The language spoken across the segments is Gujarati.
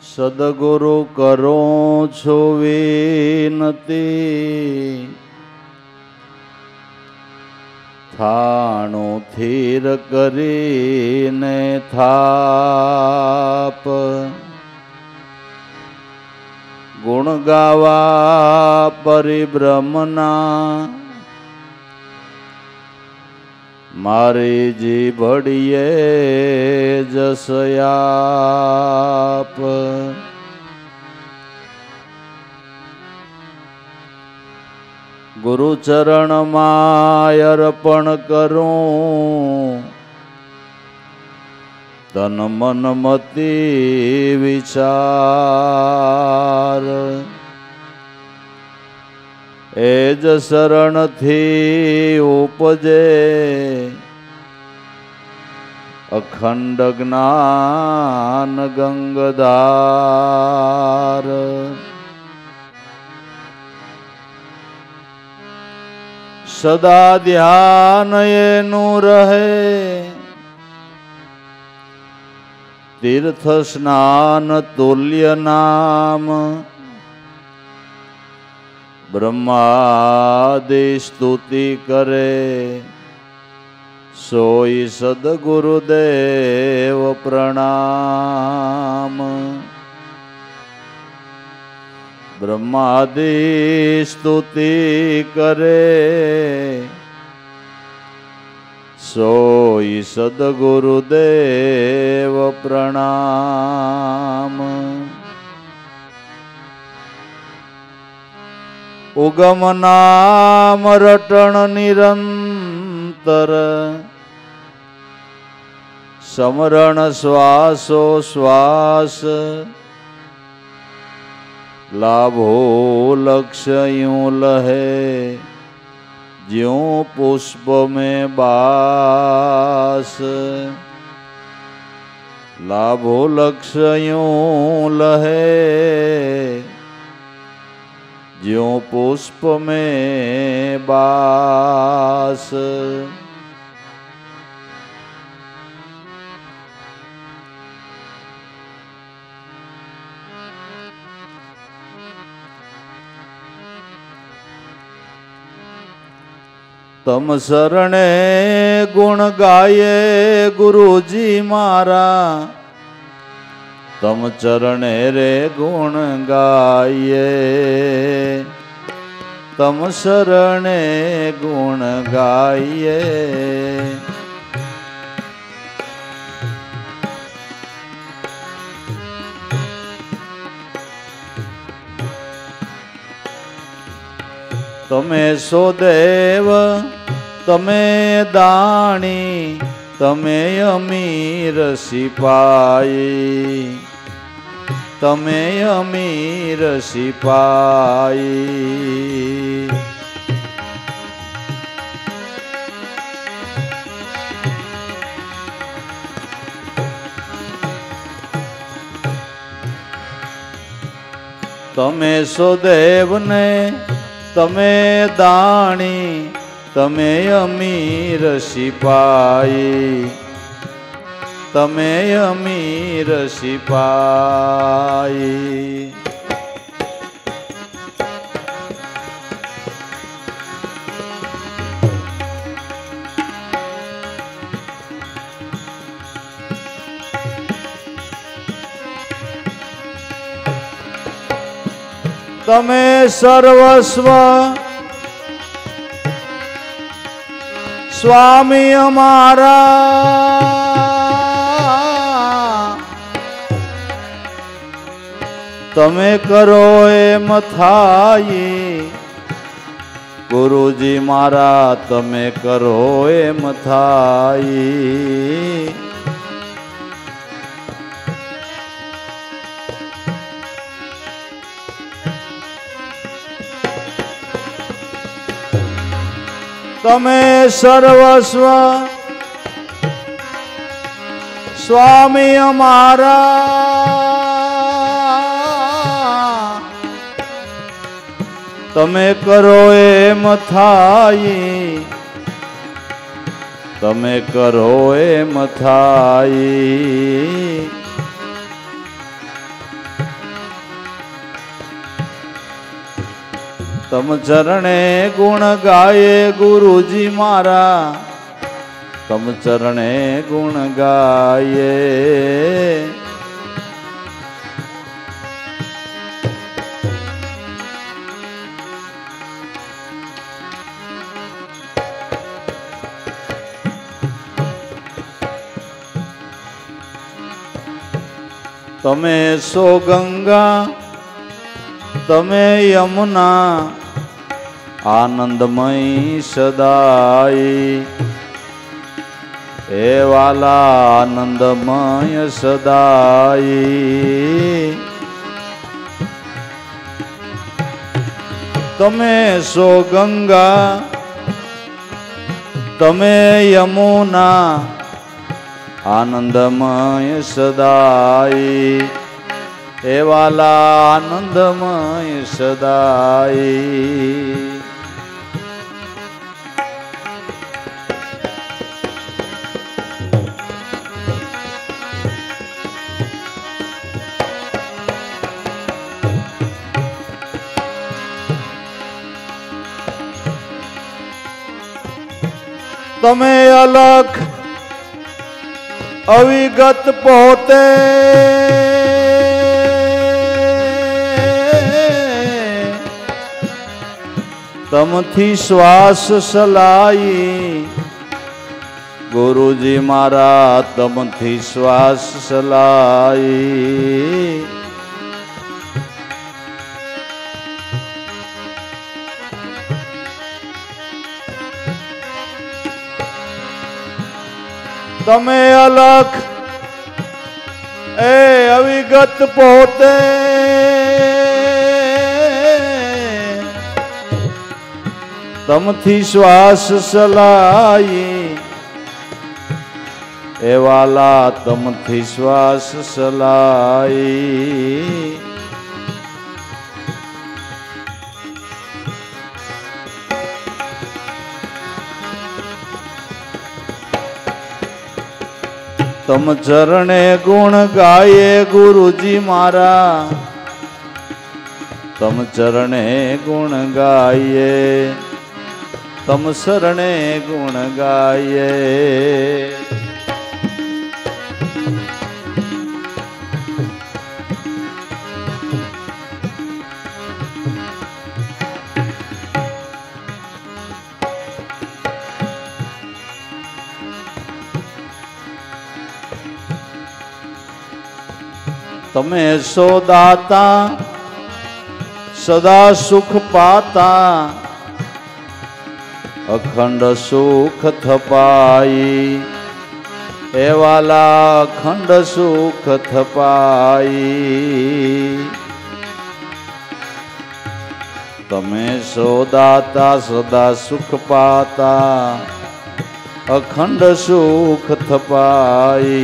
સદગુરુ કરો છો વિનતી, થાણું થીર કરીને થાપ, ગુણ ગાવા પરિબ્રહ્મના મારી જીભડીએ જસયાપ. ગુરુ ચરણમાં અર્પણ કરું તન મન મતિ વિચાર, એ જ શરણથી ઉપજે અખંડ જ્ઞાન ગંગધાર. સદા ધ્યાન એનું રહે, તીર્થ સ્નાન તુલ્ય નામ, બ્રહ્માદિ સ્તુતિ કરે સોઈ સદગુરુદેવ પ્રણામ. બ્રહ્માદિ સ્તુતિ કરે સોઈ સદગુરુદેવ પ્રણામ. ઉગમ નામ રટણ નિરંતર, સમરણ શ્વાસો શ્વાસ, લાભો લક્ષ્ય यूं लहे ज्यों पुष्प में बास. लाभो लक्ष्य यूं लहे ज्यों पुष्प में बास. तम शरणे गुण गाये गुरुजी मारा, तम चरणे रे गुण गाये, तम शरणे गुण गाये. तमे सो देव तमे दाणी, तमे अमीर सिपाही, तमे अमीर सिपाही. तमे सो देव ने तमे दाणी, तमे अमीर सिपाही, तमे अमीर सिपाही. तमे सर्वस्व स्वामी हमारा, तमे करो एम थाई, गुरुजी मारा तमे करो एम थाई. तमे सर्वस्व स्वामी हमारा, तमे करो एम थाई, तमे करो एम थाई. તમ ચરણે ગુણ ગાયે ગુરુજી મારા, તમ ચરણે ગુણ ગાયે. તમે સો ગંગા તમે યમુના, આનંદમય સદાય. હે વાલા આનંદમય સદાય. તમે સો ગંગા તમે યમુના, આનંદમય સદાય. હે વાલા આનંદમય સદાય. તમે અલખ અવિગત પોતે, તમથી શ્વાસ સલાઈ. ગુરુજી મારા તમથી શ્વાસ સલાઈ. તમે અલખ એ અવિગત પોતે, તમથી શ્વાસ સલાઈ. એ વાલા તમથી શ્વાસ સલાઈ. તમ ચરણે ગુણ ગાયે ગુરુજી મારા, તમ ચરણે ગુણ ગાયે. તમ શરણે ગુણ ગાયે. તમે સો દાતા સદા સુખ પાતા, અખંડ સુખ થપાઈ. હે વાલા અખંડ સુખ થપાઈ. તમે સો દાતા સદા સુખ પાતા, અખંડ સુખ થપાઈ.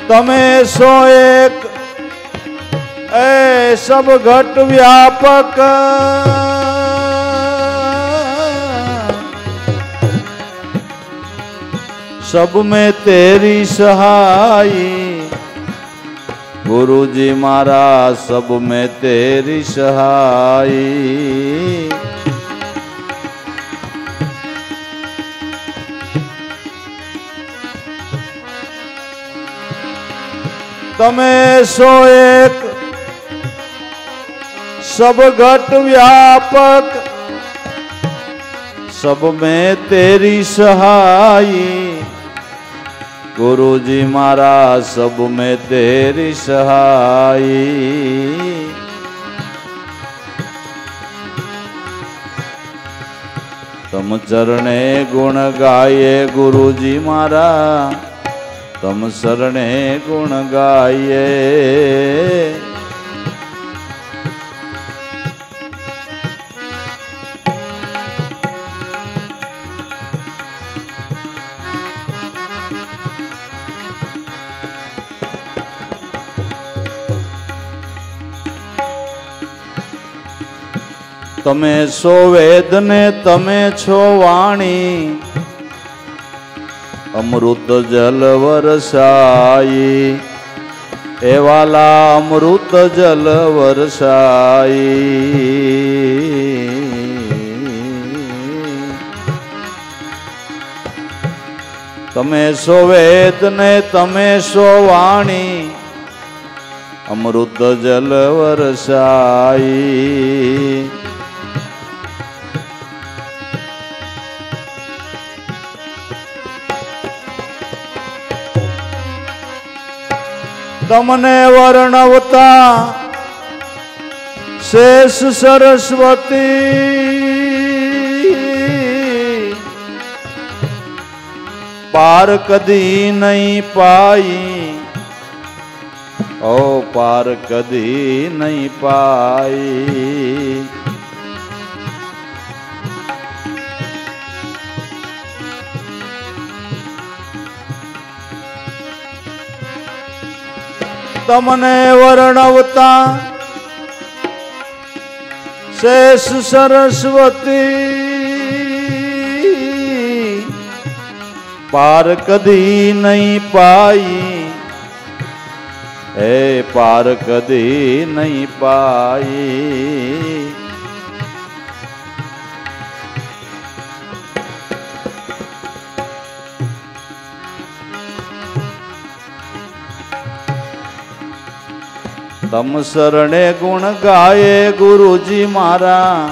તમે સો એક એ સબ ઘટ વ્યાપક, सब में तेरी सहाई। गुरुजी मारा सब में तेरी सहाई। तमे सो एक सब घट व्यापक, सब में तेरी सहाई। गुरुजी मारा सब में तेरी सहाई। तम चरणे गुण गाये गुरुजी मारा, तम शरणे गुण गाये। तमे सो वेद ने तमे छो वाणी, અમૃત જલ વરસાઈ, એ વાલા અમૃત જલ વરસાઈ. તમે સો વેદ ને તમે સો વાણી, અમૃત જલ વરસાઈ. તમને વર્ણવતા શેષ સરસ્વતી, પાર કદી નહીં પાઈ, ઓ પાર કદી નહીં પાઈ. તમને વર્ણવતા શેષ સરસ્વતી, પાર કદી નહીં પાઈ, એ પાર કદી નહીં પાઈ. તમ શરણે ગુણ ગાયે ગુરુજી મારા,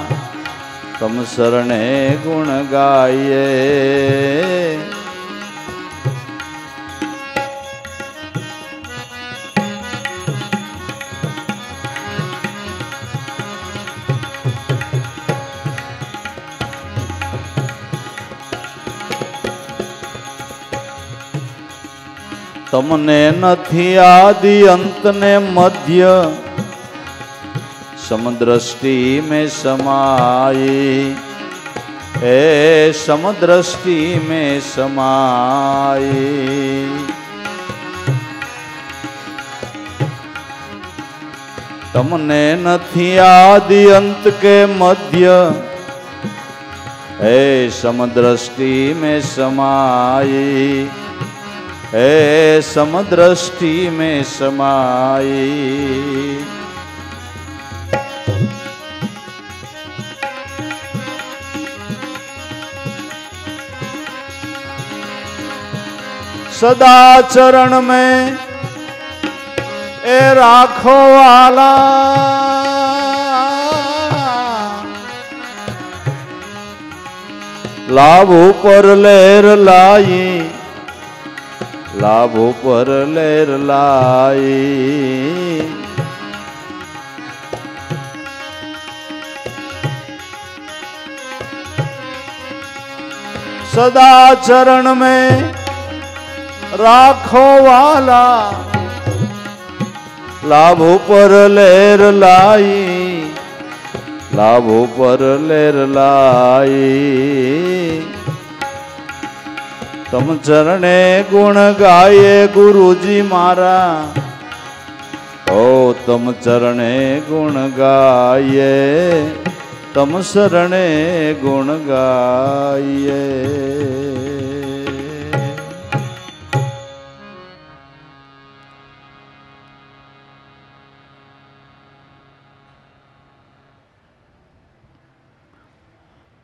તમ શરણે ગુણ ગાયે. તમને નથી આદિ અંત ને મધ્ય, સમદ્રષ્ટિ में समाई, એ સમદ્રષ્ટિ में समाई. તમને નથી આદિ અંત કે મધ્ય, એ સમદ્રષ્ટિ में समाई, એ સમદ્રષ્ટિ में समाई. सदा चरण में ए राखो वाला, लाभ ऊपर लेर लाई, लाभ ऊपर लेर लाई. सदा चरण में राखो वाला, लाभ ऊपर लेर लाई, लाभ ऊपर लेर लाई. तम चरणे गुण गाये गुरुजी मारा, ओ तम चरणे गुण गाये, तम शरणे गुण गाये.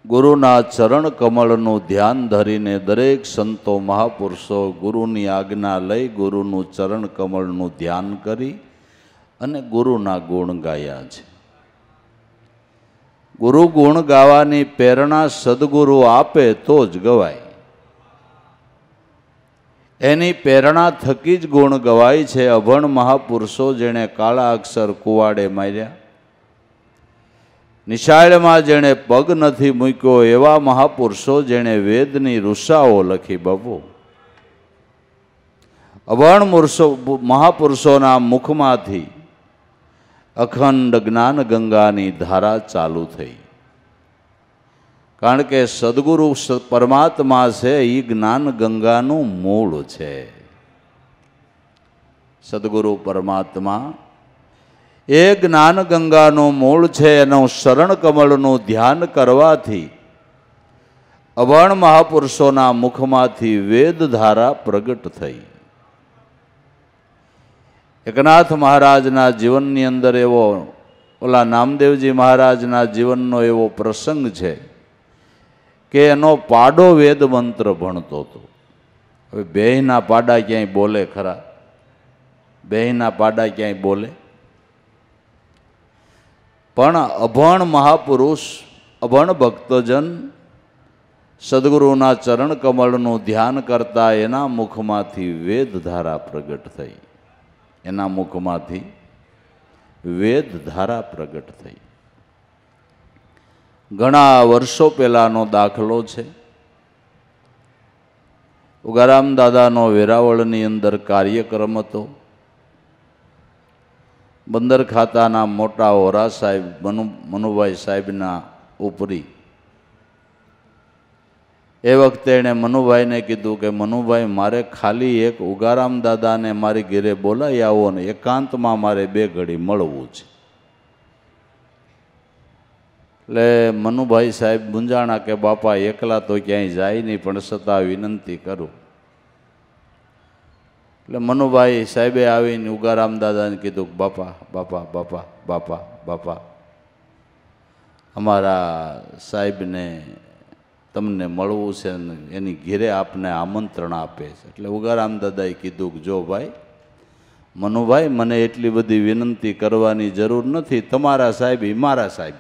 ગુરુના ચરણ કમળનું ધ્યાન ધરીને દરેક સંતો મહાપુરુષો ગુરુની આજ્ઞા લઈ ગુરુનું ચરણ કમળનું ધ્યાન કરી અને ગુરુના ગુણ ગાયા છે. ગુરુ ગુણ ગાવાની પ્રેરણા સદગુરુ આપે તો જ ગવાય. એની પ્રેરણા થકી જ ગુણ ગવાય છે. અભણ મહાપુરુષો જેણે કાળા અક્ષર કુવાડે માર્યા, નિશાળમાં જેણે પગ નથી મૂક્યો, એવા મહાપુરુષો જેણે વેદની ઋષાઓ લખી બબો. અભણ મહાપુરુષોના મુખમાંથી અખંડ જ્ઞાન ગંગાની ધારા ચાલુ થઈ. કારણ કે સદગુરુ પરમાત્મા છે, એ જ્ઞાન ગંગાનું મૂળ છે. સદગુરુ પરમાત્મા એ જ્ઞાન ગંગાનું મૂળ છે. એનું શરણ કમળનું ધ્યાન કરવાથી અભણ મહાપુરુષોના મુખમાંથી વેદધારા પ્રગટ થઈ. એકનાથ મહારાજના જીવનની અંદર એવો, ઓલા નામદેવજી મહારાજના જીવનનો એવો પ્રસંગ છે કે એનો પાડો વેદ મંત્ર ભણતો હતો. હવે બેયના પાડા ક્યાંય બોલે ખરા? બેયના પાડા ક્યાંય બોલે? પણ અભણ મહાપુરુષ, અભણ ભક્તજન સદગુરુના ચરણ કમળનું ધ્યાન કરતા એના મુખમાંથી વેદધારા પ્રગટ થઈ. એના મુખમાંથી વેદધારા પ્રગટ થઈ. ઘણા વર્ષો પહેલાનો દાખલો છે. ઉગારામ દાદાનો વેરાવળની અંદર કાર્યક્રમ હતો. બંદર ખાતાના મોટા હોરા સાહેબ મનુભાઈ સાહેબના ઉપરી. એ વખતે એણે મનુભાઈને કીધું કે મનુભાઈ, મારે ખાલી એક ઉગારામ દાદાને મારી ઘેરે બોલાવી આવો ને એકાંતમાં મારે 2 ઘડી મળવું છે. એટલે મનુભાઈ સાહેબ મૂંઝાણા કે બાપા એકલા તો ક્યાંય જાય નહીં, પણ છતાં વિનંતી કરું. એટલે મનુભાઈ સાહેબે આવીને ઉગારામ દાદાને કીધું કે બાપા બાપા બાપા બાપા બાપા, અમારા સાહેબને તમને મળવું છે ને એની ઘેરે આપને આમંત્રણ આપે છે. એટલે ઉગારામ દાદાએ કીધું કે જો ભાઈ મનુભાઈ, મને એટલી બધી વિનંતી કરવાની જરૂર નથી. તમારા સાહેબ ઈ મારા સાહેબ,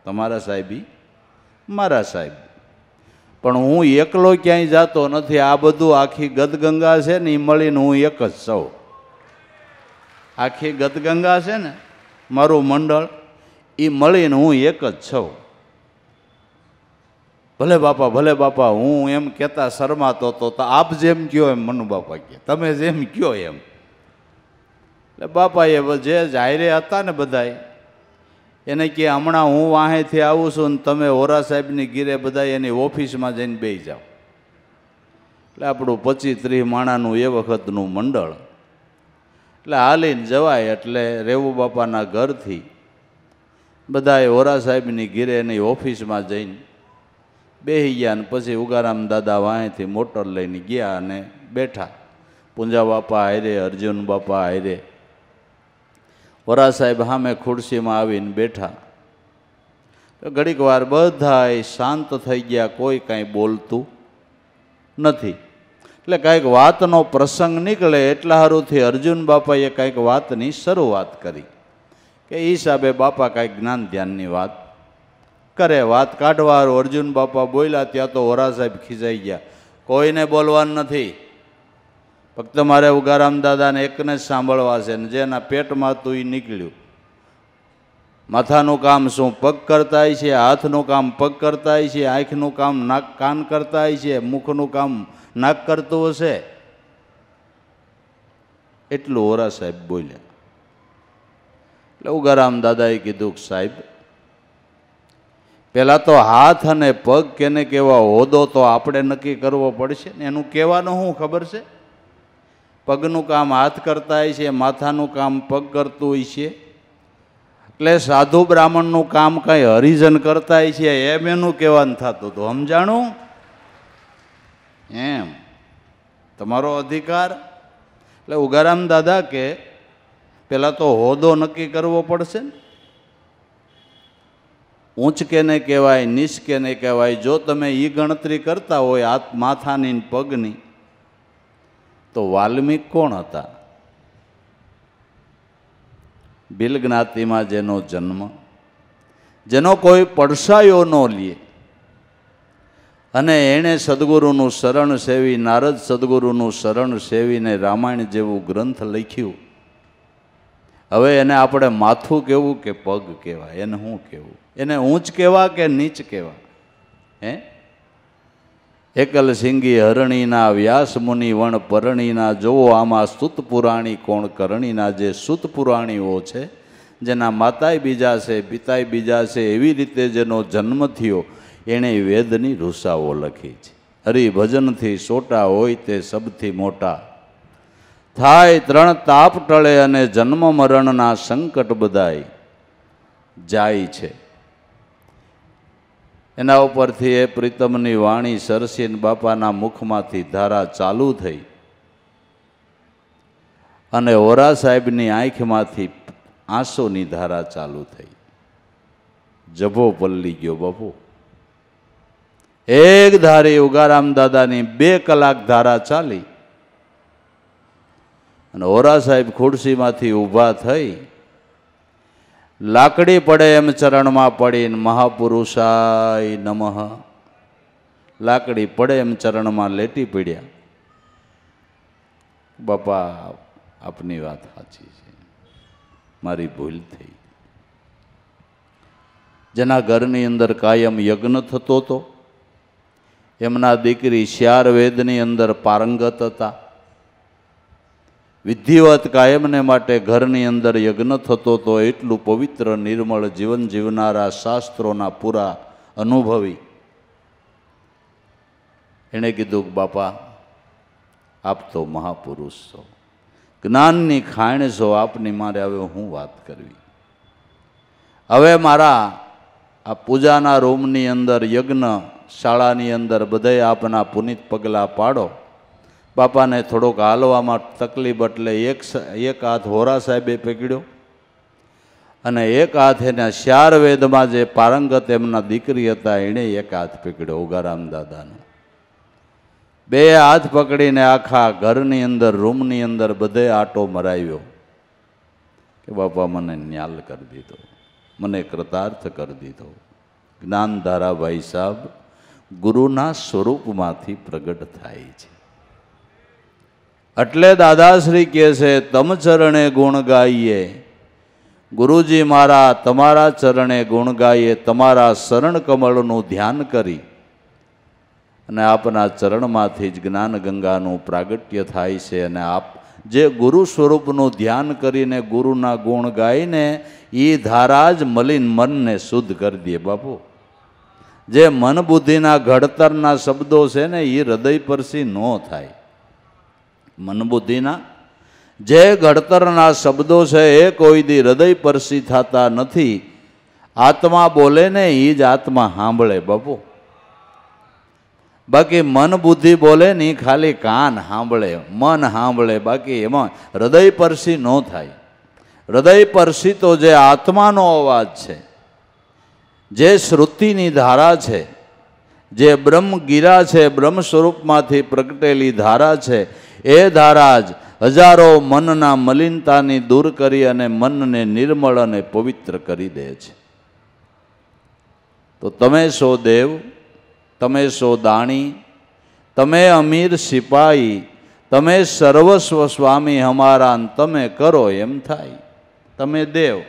તમારા સાહેબ ઈ મારા સાહેબ, પણ હું એકલો ક્યાંય જાતો નથી. આ બધું આખી ગદગંગા છે ને એ મળીને હું એક જ છું. આખી ગદગંગા છે ને મારું મંડળ, એ મળીને હું એક જ છું. ભલે બાપા, ભલે બાપા, હું એમ કહેતા શરમાતો હતો. તો આપ જેમ કયો એમ મનુ બાપા કહે, તમે જેમ કયો એમ. એટલે બાપાએ જે જાહેરે હતા ને બધાય એને કે હમણાં હું વાહેથી આવું છું ને તમે હોરા સાહેબની ગીરે બધા એની ઓફિસમાં જઈને બેસી જાઓ. એટલે આપણું 25-30 માણાનું એ વખતનું મંડળ. એટલે હાલીને જવાય. એટલે રેવું બાપાના ઘરથી બધાએ હોરા સાહેબની ગીરે એની ઓફિસમાં જઈને બેસી ગયા. ને પછી ઉગારામ દાદા વાંહેથી મોટર લઈને ગયા અને બેઠા. પૂંજા બાપા હારે, અર્જુન બાપા હારે. વરા સાહેબ સામે ખુરશીમાં આવીને બેઠા. ઘડીક વાર બધા શાંત થઈ ગયા, કોઈ કાંઈ બોલતું નથી. એટલે કાંઈક વાતનો પ્રસંગ નીકળે એટલા હારુંથી અર્જુન બાપાએ કાંઈક વાતની શરૂઆત કરી કે એ હિસાબે બાપા કાંઈક જ્ઞાન ધ્યાનની વાત કરે. વાત કાઢવા અર્જુન બાપા બોલ્યા ત્યાં તો વરા સાહેબ ખીજાઈ ગયા. કોઈને બોલવાનું નથી, ફક્ત મારે ઉગારામ દાદાને એકને જ સાંભળવા છે. ને જેના પેટમાં તું એ નીકળ્યું. માથાનું કામ શું પગ કરતા છે, હાથનું કામ પગ કરતા છે, આંખનું કામ નાક કાન કરતા છે, મુખનું કામ નાક કરતું હશે. એટલું વરા સાહેબ બોલ્યા. એટલે ઉગારામ દાદાએ કીધું કે સાહેબ, પહેલાં તો હાથ અને પગ કેને કેવા હોદો તો આપણે નક્કી કરવો પડશે ને. એનું કહેવાનું શું ખબર છે? પગનું કામ હાથ કરતા હોય છે, માથાનું કામ પગ કરતું હોય છે. એટલે સાધુ બ્રાહ્મણનું કામ કાંઈ હરિજન કરતા હોય છે એમ એનું કહેવાનું થતું હતું. સમજાણું? એમ તમારો અધિકાર. એટલે ઉગારામ દાદા કે પહેલાં તો હોદો નક્કી કરવો પડશે ને. ઊંચ કેને કહેવાય, નીચ કેને કહેવાય, જો તમે એ ગણતરી કરતા હોય હાથ માથાની પગની, તો વાલ્મીક કોણ હતા? ભીલ જ્ઞાતિમાં જેનો જન્મ, જેનો કોઈ પડસાયો ન લે, અને એણે સદગુરુનું શરણ સેવી, નારદ સદગુરુનું શરણ સેવીને રામાયણ જેવું ગ્રંથ લખ્યું. હવે એને આપણે માથું કહેવું કે પગ કહેવાય? એને શું કહેવું? એને ઊંચ કહેવા કે નીચ કહેવા? હે? એકલ સિંગી હરણીના વ્યાસ મુનિ વણ પરણીના, જોવો આમાં સુત પુરાણી કોણ કરણીના. જે સુત પુરાણીઓ છે, જેના માતાય બીજા છે, પિતાય બીજા છે, એવી રીતે જેનો જન્મ થયો એણે વેદની રૂસાઓ લખી છે. હરિભજનથી સોટા હોય તે સબથી મોટા, થાય 3 તાપ ટળે અને જન્મ મરણના સંકટ બધાય જાય છે. એના ઉપરથી એ પ્રીતમની વાણી સરસીન બાપાના મુખમાંથી ધારા ચાલુ થઈ અને વોરા સાહેબની આંખમાંથી આંસુની ધારા ચાલુ થઈ. જભો પલ્લી ગયો બાપુ. એક ધારી ઉગારામ દાદાની 2 કલાક ધારા ચાલી અને વોરા સાહેબ ખુરશીમાંથી ઊભા થઈ લાકડી પડે એમ ચરણમાં પડીને મહાપુરુષાય નમઃ લાકડી પડે એમ ચરણમાં લેટી પડ્યા. બાપા આપની વાત સાચી છે, મારી ભૂલ થઈ. જેના ઘરની અંદર કાયમ યજ્ઞ થતો હતો, એમના દીકરી શ્યાર વેદની અંદર પારંગત હતા. વિધિવત કાયમને માટે ઘરની અંદર યજ્ઞ થતો હતો. એટલું પવિત્ર નિર્મળ જીવન જીવનારા શાસ્ત્રોના પૂરા અનુભવી એણે કીધું કે બાપા આપ તો મહાપુરુષ છો, જ્ઞાનની ખાણ છો, આપની મારે હવે હું વાત કરવી. હવે મારા આ પૂજાના રૂમની અંદર યજ્ઞ શાળાની અંદર બધાય આપના પુનિત પગલાં પાડો. બાપાને થોડોક હાલવામાં તકલીફ એટલે એક હાથ હોરા સાહેબે પકડ્યો અને એક હાથ એના શ્યાર વેદમાં જે પારંગત એમના દીકરી હતા એણે એક હાથ પકડ્યો ઉગારામ દાદાનો. 2 હાથ પકડીને આખા ઘરની અંદર રૂમની અંદર બધે આટો મરાવ્યો કે બાપા મને ન્યાલ કરી દીધો, મને કૃતાર્થ કરી દીધો. જ્ઞાનધારા ભાઈ સાહેબ ગુરુના સ્વરૂપમાંથી પ્રગટ થાય છે. એટલે દાદાશ્રી કહે છે તમ ચરણે ગુણ ગાઈએ, ગુરુજી મારા તમારા ચરણે ગુણ ગાઈએ, તમારા શરણ કમળનું ધ્યાન કરી અને આપના ચરણમાંથી જ જ્ઞાન ગંગાનું પ્રાગટ્ય થાય છે. અને આપ જે ગુરુ સ્વરૂપનું ધ્યાન કરીને ગુરુના ગુણ ગાઈને એ ધારા જ મલિન મનને શુદ્ધ કરી દે બાપુ. જે મન બુદ્ધિના ઘડતરના શબ્દો છે ને એ હૃદય પરથી ન થાય. મન બુદ્ધિના જે ઘડતરના શબ્દો છે એ કોઈ દી હૃદય પરથી થતા નથી. આત્મા બોલે ને એ જ આત્મા સાંભળે બાપુ. બાકી મન બુદ્ધિ બોલે ને ખાલી કાન સાંભળે, મન સાંભળે, બાકી એમાં હૃદય પરથી ન થાય. હૃદય પરથી તો જે આત્માનો અવાજ છે, જે શ્રુતિની ધારા છે, જે બ્રહ્મ ગીરા છે, બ્રહ્મ સ્વરૂપમાંથી પ્રગટેલી ધારા છે, એ ધારા જ હજારો મનના મલિનતાની દૂર કરી અને મનને નિર્મળ અને પવિત્ર કરી દે છે. તો તમે સો દેવ, તમે સો દાણી, તમે અમીર સિપાહી, તમે સર્વસ્વ સ્વામી હમારા, તમે કરો એમ થાય. તમે દેવ,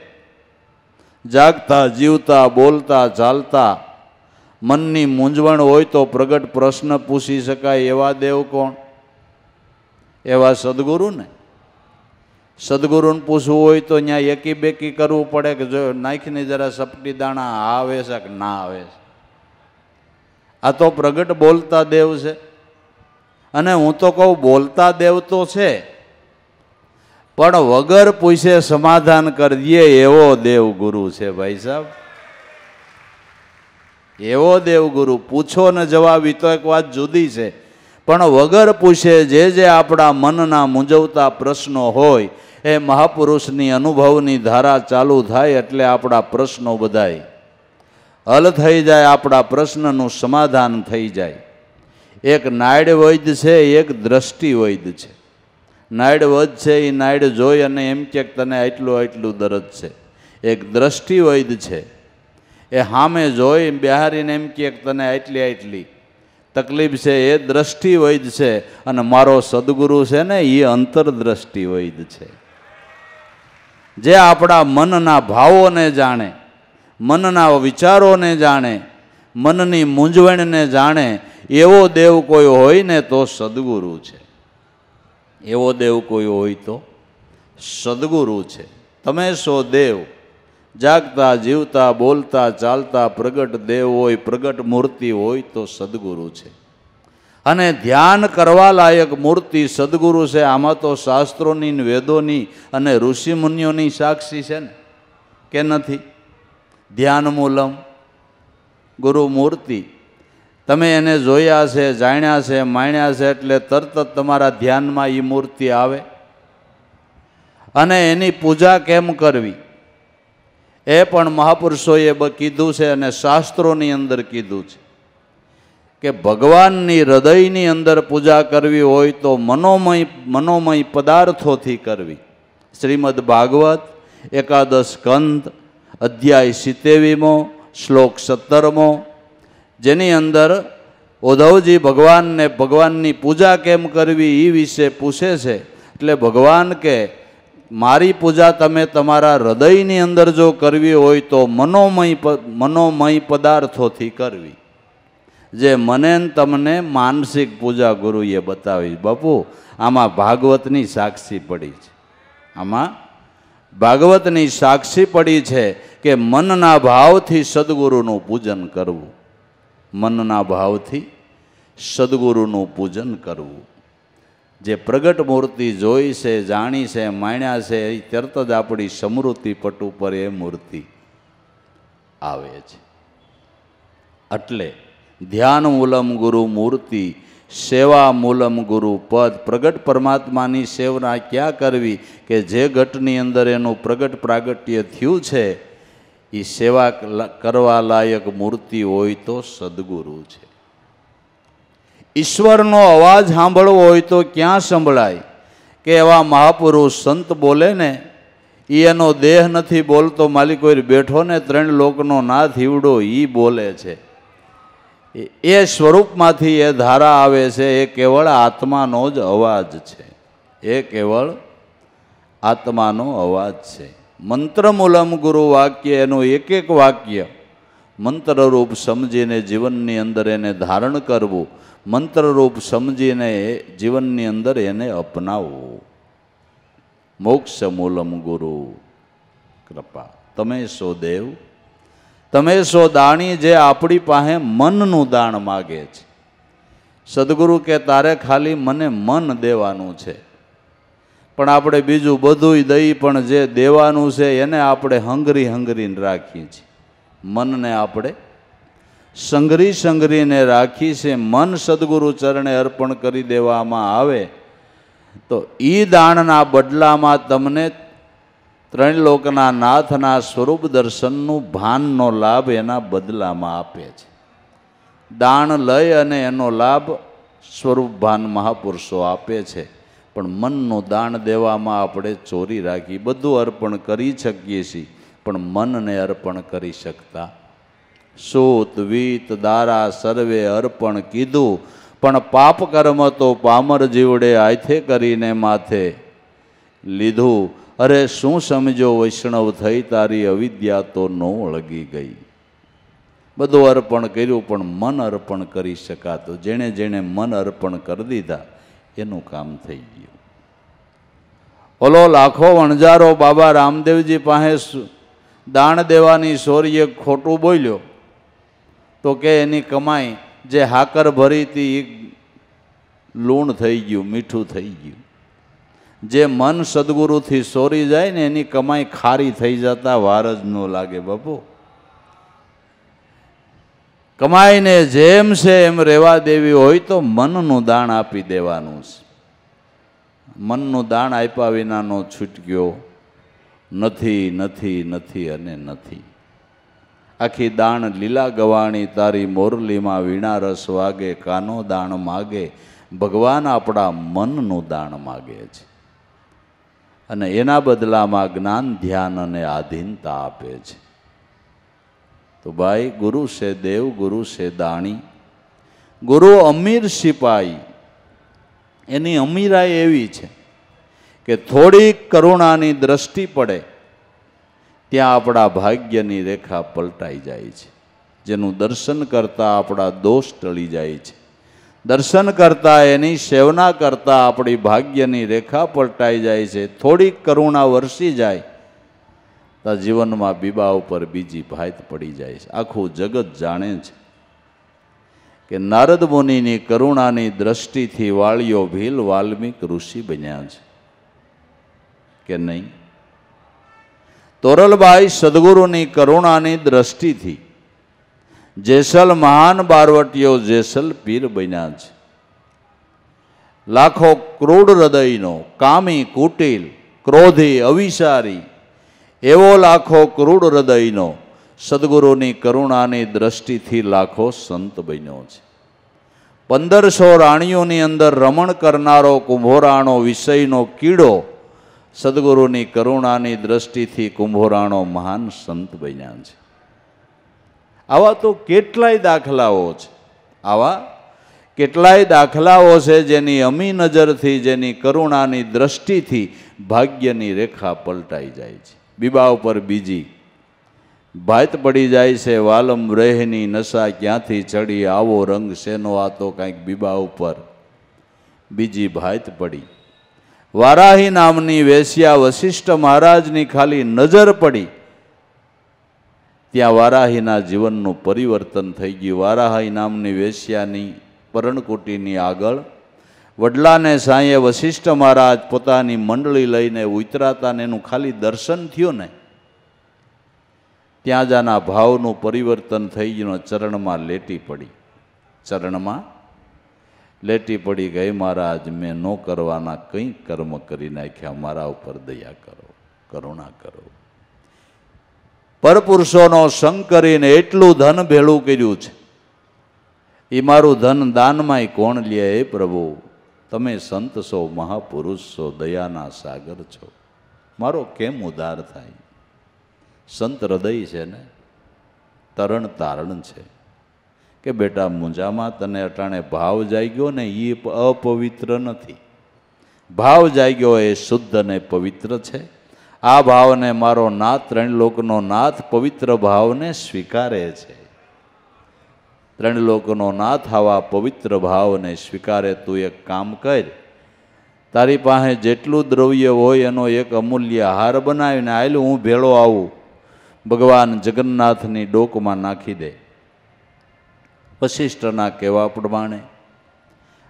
જાગતા જીવતા બોલતા ચાલતા, મનની મૂંઝવણ હોય તો પ્રગટ પ્રશ્ન પૂછી શકાય એવા દેવ કોણ? એવા સદગુરુ ને. સદગુરુને પૂછવું હોય તો ત્યાં એકી બેકી કરવું પડે કે જો નાખીને જરા સપટી દાણા આવે છે કે ના આવે છે. આ તો પ્રગટ બોલતા દેવ છે. અને હું તો કહું બોલતા દેવ તો છે પણ વગર પૂછે સમાધાન કરી દે એવો દેવ ગુરુ છે ભાઈ સાહેબ. એવો દેવ ગુરુ. પૂછો ને જવાબ તો એક વાત જુદી છે, પણ વગર પૂછે જે આપણા મનના મૂંઝવતા પ્રશ્નો હોય એ મહાપુરુષની અનુભવની ધારા ચાલુ થાય એટલે આપણા પ્રશ્નો બધાય હલ થઈ જાય, આપણા પ્રશ્નનું સમાધાન થઈ જાય. એક નાયડ વૈદ્ય છે, એક દ્રષ્ટિ વૈદ્ય છે. નાયડ વૈદ્ય છે એ નાયડ જોઈ અને એમ કે તને આટલું દર્દ છે. એક દ્રષ્ટિ વૈદ્ય છે, એ સામે જોઈ બિહારીને એમ કે તને આટલી તકલીફ છે. એ દ્રષ્ટિ વૈદ્ય છે. અને મારો સદગુરુ છે ને એ અંતરદ્રષ્ટિ વૈદ્ય છે, જે આપણા મનના ભાવોને જાણે, મનના વિચારોને જાણે, મનની મૂંઝવણને જાણે. એવો દેવ કોઈ હોય ને તો સદગુરુ છે. એવો દેવ કોઈ હોય તો સદગુરુ છે. તમે સો દેવ, જાગતા જીવતા બોલતા ચાલતા પ્રગટ દેવ હોય, પ્રગટ મૂર્તિ હોય તો સદગુરુ છે. અને ધ્યાન કરવા લાયક મૂર્તિ સદગુરુ છે. આમાં તો શાસ્ત્રોની, વેદોની અને ઋષિમુનિઓની સાક્ષી છે ને કે નથી? ધ્યાન મૂલમ ગુરુ મૂર્તિ, તમે એને જોયા છે, જાણ્યા છે, માણ્યા છે એટલે તરત જ તમારા ધ્યાનમાં એ મૂર્તિ આવે. અને એની પૂજા કેમ કરવી એ પણ મહાપુરુષોએ કીધું છે અને શાસ્ત્રોની અંદર કીધું છે કે ભગવાનની હૃદયની અંદર પૂજા કરવી હોય તો મનોમય પદાર્થોથી કરવી. શ્રીમદ ભાગવત એકાદશ સ્કંદ અધ્યાય 87મો શ્લોક 17મો, જેની અંદર ઉદ્ધવજી ભગવાનની પૂજા કેમ કરવી એ વિશે પૂછે છે. એટલે ભગવાન કે મારી પૂજા તમે તમારા હૃદયની અંદર જો કરવી હોય તો મનોમય પદાર્થોથી કરવી. જે મને તમને માનસિક પૂજા ગુરુએ બતાવી. બાપુ આમાં ભાગવતની સાક્ષી પડી છે, આમાં ભાગવતની સાક્ષી પડી છે કે મનના ભાવથી સદગુરુનું પૂજન કરવું. મનના ભાવથી સદગુરુનું પૂજન કરવું. જે પ્રગટ મૂર્તિ જોઈ છે, જાણી છે, માણ્યા છે એ તરત જ આપણી સ્મૃતિ પટ ઉપર એ મૂર્તિ આવે છે. એટલે ધ્યાન મૂલમ ગુરુ મૂર્તિ, સેવા મૂલમ ગુરુ પદ. પ્રગટ પરમાત્માની સેવા ક્યાં કરવી કે જે ઘટની અંદર એનું પ્રગટ પ્રાગટ્ય થયું છે એ સેવા કરવા લાયક મૂર્તિ હોય તો સદગુરુ છે. ઈશ્વરનો અવાજ સાંભળવો હોય તો ક્યાં સંભળાય કે એવા મહાપુરુષ સંત બોલે ને, એ એનો દેહ નથી બોલતો, માલિક કોઈ બેઠો ને 3 લોકનો નાથ હીવડો એ બોલે છે. એ સ્વરૂપમાંથી એ ધારા આવે છે. એ કેવળ આત્માનો જ અવાજ છે. એ કેવળ આત્માનો અવાજ છે. મંત્ર મૂલમ ગુરુ વાક્ય, એનું એક વાક્ય મંત્રરૂપ સમજીને જીવનની અંદર એને ધારણ કરવું, મંત્રરૂપ સમજીને જીવનની અંદર એને અપનાવવું. મોક્ષ મૂલમ ગુરુ કૃપા. તમે સો દેવ, તમે સો દાણી. જે આપણી પાસે મનનું દાણ માગે છે. સદગુરુ કે તારે ખાલી મને મન દેવાનું છે, પણ આપણે બીજું બધુંય દઈ, પણ જે દેવાનું છે એને આપણે હંગરીને રાખીએ છીએ. મનને આપણે સંઘરીને રાખી છે. મન સદગુરુ ચરણે અર્પણ કરી દેવામાં આવે તો એ દાણના બદલામાં તમને 3 લોકના નાથના સ્વરૂપ દર્શનનું ભાનનો લાભ એના બદલામાં આપે છે. દાણ લઈ અને એનો લાભ સ્વરૂપ ભાન મહાપુરુષો આપે છે. પણ મનનું દાણ દેવામાં આપણે ચોરી રાખી. બધું અર્પણ કરી શકીએ છીએ પણ મનને અર્પણ કરી શકતા. સૂત વીત દારા સર્વે અર્પણ કીધું, પણ પાપ કર્મ તો પામર જીવડે હાથે કરીને માથે લીધું. અરે શું સમજો વૈષ્ણવ થઈ, તારી અવિદ્યા તો નો વળગી ગઈ. બધું અર્પણ કર્યું પણ મન અર્પણ કરી શકાતું. જેણે મન અર્પણ કરી દીધા એનું કામ થઈ ગયું. ઓલો લાખો વણજારો બાબા રામદેવજી પાસે દાણ દેવાની સોરીએ ખોટું બોલ્યો તો કે એની કમાઈ જે હાકર ભરી હતી એ લૂણ થઈ ગયું, મીઠું થઈ ગયું. જે મન સદગુરુથી સોરી જાય ને એની કમાઈ ખારી થઈ જતા વાર જ ન લાગે. બાપુ કમાઈને જેમ છે એમ રહેવા દેવી હોય તો મનનું દાણ આપી દેવાનું છે. મનનું દાણ આપ્યા વિનાનો છૂટક્યો નથી, નથી, નથી અને નથી. આખી દાણ લીલા ગવાણી, તારી મોરલીમાં વીણા રસ વાગે. કાનો દાણ માગે, ભગવાન આપણા મનનું દાણ માગે છે અને એના બદલામાં જ્ઞાન, ધ્યાન અને આધીનતા આપે છે. તો ભાઈ, ગુરુ છે દેવ, ગુરુ છે દાણી, ગુરુ અમીર સિપાઈ. એની અમીરાઈ એવી છે કે થોડીક કરુણાની દ્રષ્ટિ પડે ત્યાં આપણા ભાગ્યની રેખા પલટાઈ જાય છે. જેનું દર્શન કરતાં આપણા દોષ ટળી જાય છે. દર્શન કરતાં, એની સેવના કરતાં આપણી ભાગ્યની રેખા પલટાઈ જાય છે. થોડીક કરુણા વરસી જાય તો જીવનમાં બીબા ઉપર બીજી ભાત પડી જાય છે. આખું જગત જાણે છે કે નારદ મુનિની કરુણાની દ્રષ્ટિથી વાળિયો ભીલ વાલ્મીક ઋષિ બન્યા છે કે નહીં? તોરલબાઈ સદગુરુની કરુણાની દ્રષ્ટિથી જેસલ મહાન બારવટીયો જેસલ પીર બન્યા છે. લાખો ક્રૂડ હૃદયનો, કામી, કુટિલ, ક્રોધી, અવિચારી એવો લાખો ક્રૂડ હૃદયનો સદગુરુની કરુણાની દ્રષ્ટિથી લાખો સંત બન્યો છે. 1500 રાણીઓની અંદર રમણ કરનારો કુંભોરાણો વિષયનો કીડો સદગુરુની કરુણાની દ્રષ્ટિથી કુંભોરાણો મહાન સંત બન્યા છે. આવા તો કેટલાય દાખલાઓ છે. આવા કેટલાય દાખલાઓ છે જેની અમી નજરથી, જેની કરુણાની દ્રષ્ટિથી ભાગ્યની રેખા પલટાઈ જાય છે. બીબા ઉપર બીજી ભાત પડી જાય છે. વાલમ રહેની નશા ક્યાંથી ચડી, આવો રંગ શેનો, આ તો કાંઈક બીબા ઉપર બીજી ભાત પડી. વારાહી નામની વેશ્યા વશિષ્ઠ મહારાજની ખાલી નજર પડી ત્યાં વારાહીના જીવનનું પરિવર્તન થઈ ગયું. વારાહી નામની વેશ્યાની પરણકુટીની આગળ વડલાને સાંયે વશિષ્ઠ મહારાજ પોતાની મંડળી લઈને ઉતરાતા ને એનું ખાલી દર્શન થયું ને ત્યાં જ આના ભાવનું પરિવર્તન થઈ ગયું. ચરણમાં લેટી પડી. ચરણમાં લેટી પડી ગઈ, મહારાજ મેં ન કરવાના કંઈ કર્મ કરી નાખ્યા, મારા ઉપર દયા કરો, કરુણા કરો. પરપુરુષોનો સંગ કરીને એટલું ધન ભેળું કર્યું છે, એ મારું ધન દાનમાંય કોણ લે? હે પ્રભુ, તમે સંત છો, મહાપુરુષ છો, દયાના સાગર છો, મારો કેમ ઉદ્ધાર થાય? સંત હૃદય છે ને, તરણ તારણ છે કે બેટા મુંજામાં તને અટાણે ભાવ જાગ્યો ને એ અપવિત્ર નથી. ભાવ જાગ્યો એ શુદ્ધ અને પવિત્ર છે. આ ભાવને મારો નાથ, ત્રણ લોકનો નાથ પવિત્ર ભાવને સ્વીકારે છે. ત્રણ લોકનો નાથ આવા પવિત્ર ભાવને સ્વીકારે. તું એક કામ કર, તારી પાસે જેટલું દ્રવ્ય હોય એનો એક અમૂલ્ય હાર બનાવીને આયલું હું ભેળો આવું, ભગવાન જગન્નાથની ડોકમાં નાખી દે. વશિષ્ઠના કહેવા પ્રમાણે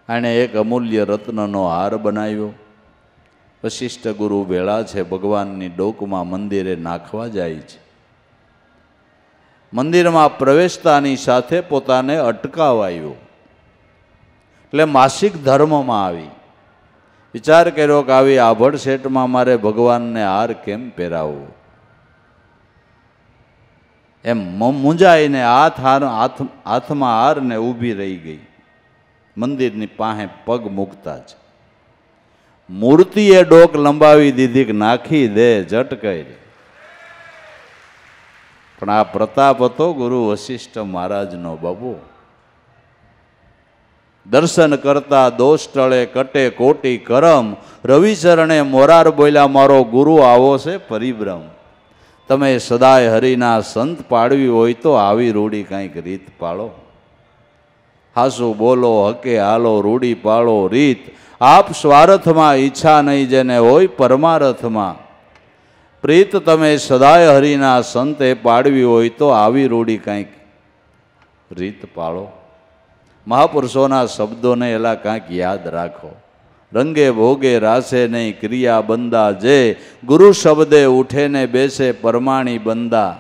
આણે એક અમૂલ્ય રત્નનો હાર બનાવ્યો. વશિષ્ઠ ગુરુ ભેળા છે, ભગવાનની ડોકમાં મંદિરે નાખવા જાય છે. મંદિરમાં પ્રવેશતાની સાથે પોતાને અટકાવાયો, એટલે માસિક ધર્મમાં આવી. વિચાર કર્યો કે આવી આભડ સેટમાં મારે ભગવાનને હાર કેમ પહેરાવવો? એમ મૂંઝાઈને હાથમાં હારને ઊભી રહી ગઈ. મંદિરની પાસે પગ મૂકતા જ મૂર્તિએ ડોક લંબાવી દીધી કે નાખી દે ઝટકાઈ. પણ આ પ્રતાપ હતો ગુરુ વશિષ્ઠ મહારાજનો. બાબુ દર્શન કરતા દોષ ટળે કટે કોટી કરમ, રવિચરણે મોરાર બોલ્યા મારો ગુરુ આવો છે પરિભ્રમ. તમે સદાય હરિના સંત પાડવી હોય તો આવી રૂડી કંઈક રીત પાળો. હાસુ બોલો, હકે હાલો, રૂડી પાળો રીત. આપ સ્વાર્થમાં ઈચ્છા નહીં જેને હોય પરમારથમાં. પ્રીત તમે સદાય હરિના સંતે પાડવી હોય તો આવી રૂડી કંઈક રીત પાળો. મહાપુરુષોના શબ્દોને એલા કાંઈક યાદ રાખો. રંગે ભોગે રાસે નહીં ક્રિયા બંદા, જે ગુરુ શબ્દે ઉઠે ને બેસે પરમાણી બંદા.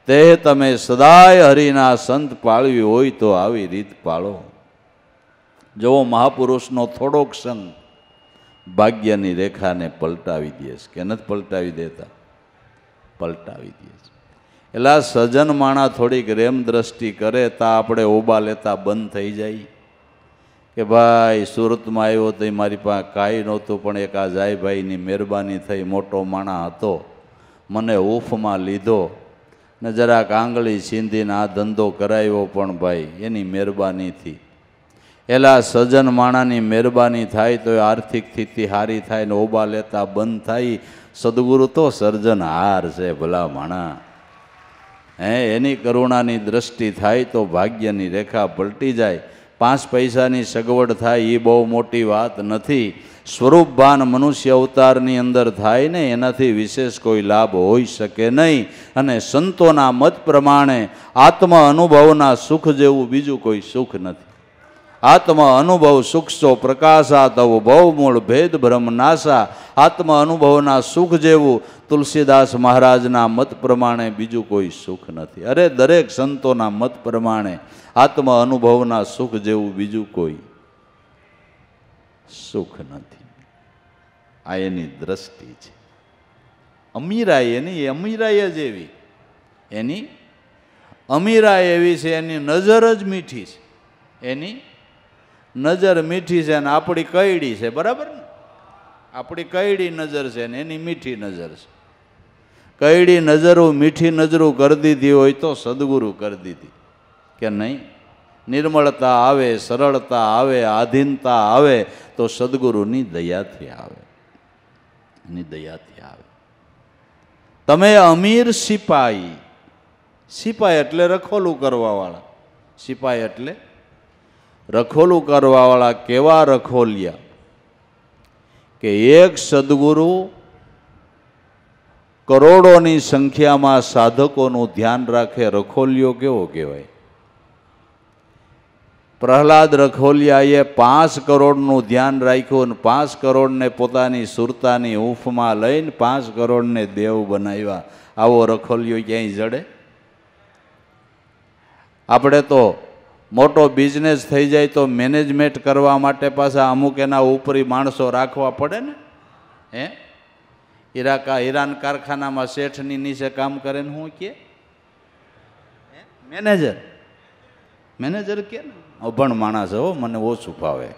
તે તમે સદાય હરિના સંત પાળવી હોય તો આવી રીત પાળો. જો મહાપુરુષનો થોડોક સંગ ભાગ્યની રેખાને પલટાવી દે છે કે નથી પલટાવી દેતા? પલટાવી દે છે. એલા સજ્જન માણા થોડીક રેમ દ્રષ્ટિ કરે તો આપણે ઓબા લેતા બંધ થઈ જાય કે ભાઈ સુરતમાં આવ્યો તો મારી પાસે કાંઈ નહોતું, પણ એક આ જાયભાઈની મહેરબાની થઈ, મોટો માણા હતો, મને ઉફમાં લીધો ને જરાક આંગળી છીંધીને આ ધંધો કરાવ્યો, પણ ભાઈ એની મહેરબાનીથી. એલા સજ્જન માણાની મહેરબાની થાય તો આર્થિક સ્થિતિ સારી થાય ને ઓબા લેતા બંધ થાય. સદગુરુ તો સર્જનહાર છે ભલા માણા. એની કરુણાની દ્રષ્ટિ થાય તો ભાગ્યની રેખા પલટી જાય. 5 પૈસાની સગવડ થાય એ બહુ મોટી વાત નથી. સ્વરૂપભાન મનુષ્ય અવતારની અંદર થાય ને એનાથી વિશેષ કોઈ લાભ હોઈ શકે નહીં. અને સંતોના મત પ્રમાણે આત્મ અનુભવના સુખ જેવું બીજું કોઈ સુખ નથી. આત્મ અનુભવ સુખસો પ્રકાશા તવ ભવમૂળ ભેદ ભ્રમ નાશા. આત્મ અનુભવના સુખ જેવું તુલસીદાસ મહારાજના મત પ્રમાણે બીજું કોઈ સુખ નથી. અરે દરેક સંતોના મત પ્રમાણે આત્મ અનુભવના સુખ જેવું બીજું કોઈ સુખ નથી. આ એની દ્રષ્ટિ છે. અમીરાઈ એની અમીરાઈ જ એવી, એની અમીરાઈ એવી છે, એની નજર જ મીઠી છે. એની નજર મીઠી છે ને આપણી કઈડી છે, બરાબર ને? આપણી કઈડી નજર છે ને એની મીઠી નજર છે. કઈડી નજરો મીઠી નજરો કરી દીધી હોય તો સદગુરુ કરી દીધી કે નહીં? નિર્મળતા આવે, સરળતા આવે, આધીનતા આવે તો સદગુરુની દયાથી આવે, એની દયાથી આવે. તમે અમીર સિપાઈ, સિપાઈ એટલે રખોલું કરવાવાળા, સિપાઈ એટલે રખોલું કરવાવાળા. કેવા રખોલિયા કે એક સદગુરુ કરોડોની સંખ્યામાં સાધકોનું ધ્યાન રાખે. રખોલિયો કેવો કહેવાય? પ્રહલાદ રખોલિયાએ 5 કરોડનું ધ્યાન રાખ્યું અને 5 કરોડને પોતાની સુરતાની હૂંફમાં લઈને 5 કરોડને દેવ બનાવ્યા. આવો રખોલિયો ક્યાંય જડે? આપણે તો મોટો બિઝનેસ થઈ જાય તો મેનેજમેન્ટ કરવા માટે પાછા અમુક એના ઉપરી માણસો રાખવા પડે ને. હીરાન કારખાનામાં શેઠની નીચે કામ કરે ને શું કે મેનેજર, મેનેજર કે ને અભણ માણસ હો, મને ઓછું ફાવે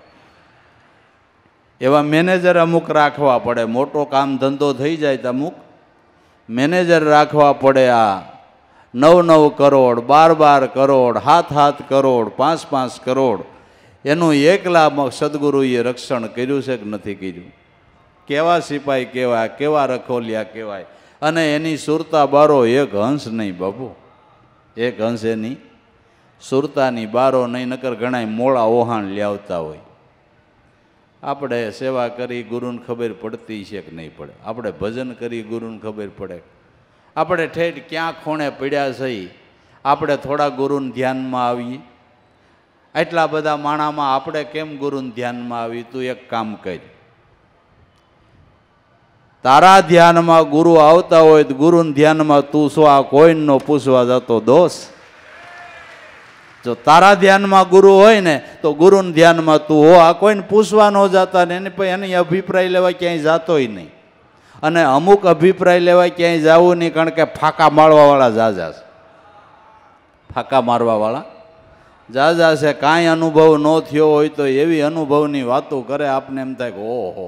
એવા મેનેજર અમુક રાખવા પડે. મોટો કામ ધંધો થઈ જાય તો અમુક મેનેજર રાખવા પડે. આ 9-9 કરોડ, 12-12 કરોડ, 7-7 કરોડ, 5-5 કરોડ એનું એકલા સદગુરુએ રક્ષણ કર્યું છે કે નથી કર્યું? કેવા સિપાઈ કહેવાય, કેવા રખોલિયા કહેવાય. અને એની સુરતા બારો એક હંસ નહીં બાપુ, એક હંસ એની સુરતાની બારો નહીં, નકર ઘણા મોળા ઓહાણ લાવતા હોય. આપણે સેવા કરી ગુરુને ખબર પડતી છે કે નહીં પડે? આપણે ભજન કરી ગુરુને ખબર પડે? આપણે ઠેઠ ક્યાં ખૂણે પડ્યા છે આપણે થોડા ગુરુને ધ્યાનમાં આવીએ? એટલા બધા માણામાં આપણે કેમ ગુરુને ધ્યાનમાં આવી? તું એક કામ કર, તારા ધ્યાનમાં ગુરુ આવતા હોય તો ગુરુને ધ્યાનમાં તું શું આ કોઈનો પૂછવા જતો દોષ? જો તારા ધ્યાનમાં ગુરુ હોય ને તો ગુરુને ધ્યાનમાં તું હો, આ કોઈને પૂછવા ન જતા ને એની અભિપ્રાય લેવા ક્યાંય જાતોય નહીં. અને અમુક અભિપ્રાય લેવા ક્યાંય જવું નહીં, કારણ કે ફાંકા મારવાવાળા જાજા છે, ફાંકા મારવાવાળા જાજા છે. કાંઈ અનુભવ ન થયો હોય તો એવી અનુભવની વાતો કરે, આપને એમ થાય કે ઓહો,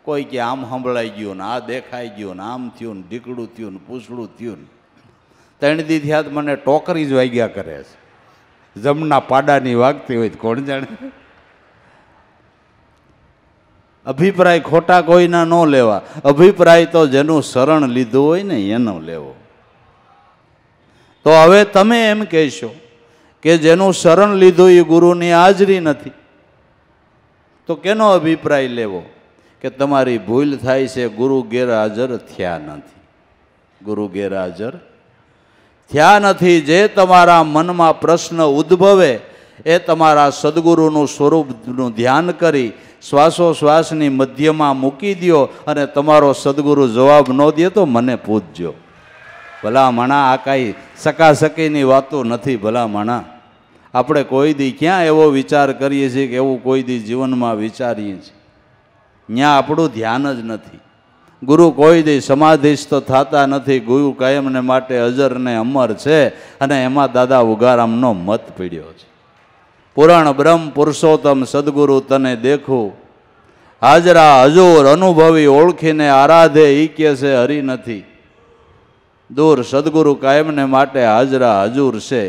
કોઈ કે આમ સંભળાઈ ગયું ને આ દેખાઈ ગયું ને આમ થયું ને ઢીકડું થયું ને પૂછડું થયું ને. 3 દી થયા મને ટોકરી જ વાગ્યા કરે છે, જમના પાડાની વાગતી હોય કોણ જાણે. અભિપ્રાય ખોટા કોઈના ન લેવા, અભિપ્રાય તો જેનું શરણ લીધું હોય ને એનો લેવો. તો હવે તમે એમ કહેશો કે જેનું શરણ લીધું એ ગુરુની હાજરી નથી, તો કેનો અભિપ્રાય લેવો? કે તમારી ભૂલ થાય છે, ગુરુ ગેરહાજર થયા નથી, ગુરુ ગેરહાજર થયા નથી. જે તમારા મનમાં પ્રશ્ન ઉદ્ભવે એ તમારા સદગુરુનું સ્વરૂપનું ધ્યાન કરી શ્વાસોશ્વાસની મધ્યમાં મૂકી દો, અને તમારો સદગુરુ જવાબ ન દે તો મને પૂછજો. ભલા માણા, આ કાંઈ સકાસકીની વાતો નથી. ભલા માણા, આપણે કોઈ દી ક્યાં એવો વિચાર કરીએ છીએ કે એવું કોઈ દી જીવનમાં વિચારીએ છીએ? ત્યાં આપણું ધ્યાન જ નથી. ગુરુ કોઈ દી સમાધિસ્થ થતા નથી. ગુરુ કાયમને માટે અજર ને અમર છે, અને એમાં દાદા ઉગારામનો મત પીડ્યો છે. પુરાણ બ્રહ્મ પુરુષોત્તમ સદગુરુ તને દેખું, હાજરા હજુર અનુભવી ઓળખીને આરાધે ઈ કે છે હરી નથી દૂર. સદગુરુ કાયમને માટે હાજરા હજુર છે.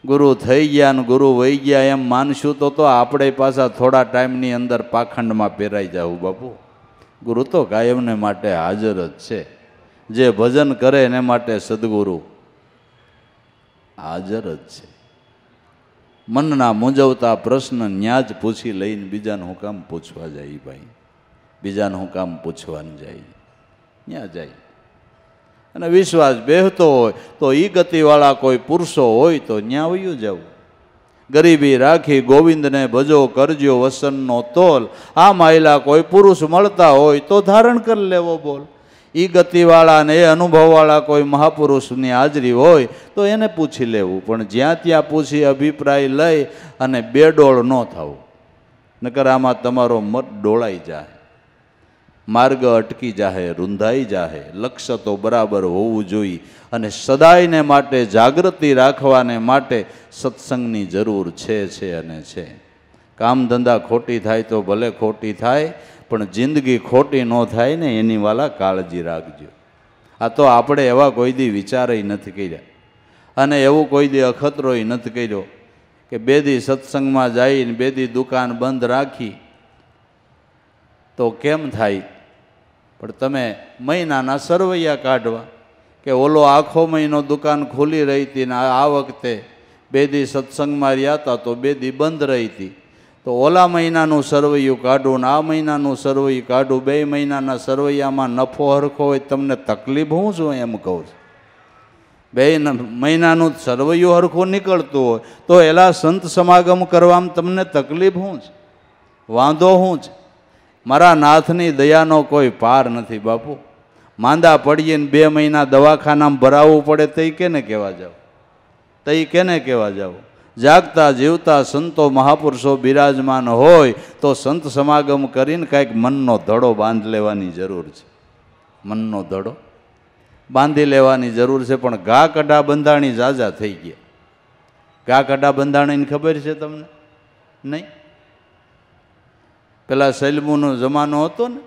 ગુરુ થઈ ગયા ને ગુરુ વહી ગયા એમ માનશું તો આપણે પાછા થોડા ટાઈમની અંદર પાખંડમાં પહેરાઈ જવું બાપુ. ગુરુ તો કાયમને માટે હાજર જ છે. જે ભજન કરે એને માટે સદગુરુ હાજર જ છે. મનના મૂંઝવતા પ્રશ્ન ન્યા જ પૂછી લઈને બીજાને હું કામ પૂછવા જાય ભાઈ? બીજાને હું કામ પૂછવાનું જાય? ત્યાં જાય. અને વિશ્વાસ બેહતો હોય તો એ ગતિવાળા કોઈ પુરુષો હોય તો ત્યાં વયું જવું. ગરીબી રાખી ગોવિંદને ભજો કરજો વસનનો તોલ. આ માયલા કોઈ પુરુષ મળતા હોય તો ધારણ કરી લેવો બોલ. એ ગતિવાળા ને એ અનુભવવાળા કોઈ મહાપુરુષની હાજરી હોય તો એને પૂછી લેવું, પણ જ્યાં ત્યાં પૂછી અભિપ્રાય લઈ અને બેડોળ ન થવું, નકર આમાં તમારો મત ડોળાઈ જાય, માર્ગ અટકી જાહે, રૂંધાઈ જાહે. લક્ષ્ય તો બરાબર હોવું જોઈએ અને સદાયને માટે જાગૃતિ રાખવાને માટે સત્સંગની જરૂર છે અને છે. કામ ધંધા ખોટી થાય તો ભલે ખોટી થાય, પણ જિંદગી ખોટી ન થાય ને એની વાલા કાળજી રાખજો. આ તો આપણે એવા કોઈ દી વિચારેય નથી કર્યા અને એવું કોઈ દી અખતરોય નથી કર્યો કે બે દી સત્સંગમાં જઈને બે દી દુકાન બંધ રાખી તો કેમ થાય. પણ તમે મહિનાના સરવૈયા કાઢવા કે ઓલો આખો મહિનો દુકાન ખુલ્લી રહી હતી ને આ વખતે બે દી સત્સંગમાં રહ્યા હતા તો બે દી બંધ રહી હતી, તો ઓલા મહિનાનું સરવૈયું કાઢું ને આ મહિનાનું સરવૈયું કાઢું, બે મહિનાના સરવૈયામાં નફો હરખો હોય, તમને તકલીફ હું છું એમ કહું છું. બે મહિનાનું સરવૈયું હરખું નીકળતું હોય તો એલા સંત સમાગમ કરવામાં તમને તકલીફ શું છે, વાંધો શું છે? મારા નાથની દયાનો કોઈ પાર નથી બાપુ. માંદા પડીએ ને 2 મહિના દવાખાનામાં ભરાવવું પડે તઈ કેને કહેવા જાવ, તઈ કેને કહેવા જાવ? જાગતા જીવતા સંતો મહાપુરુષો બિરાજમાન હોય તો સંત સમાગમ કરીને કાંઈક મનનો ધડો બાંધી લેવાની જરૂર છે. મનનો ધડો બાંધી લેવાની જરૂર છે. પણ ઘા કઢા બંધાણી ઝાઝા થઈ ગયા. ઘા કઢા બંધાણીની ખબર છે તમને? નહીં. પેલા સૈલમુનો જમાનો હતો ને,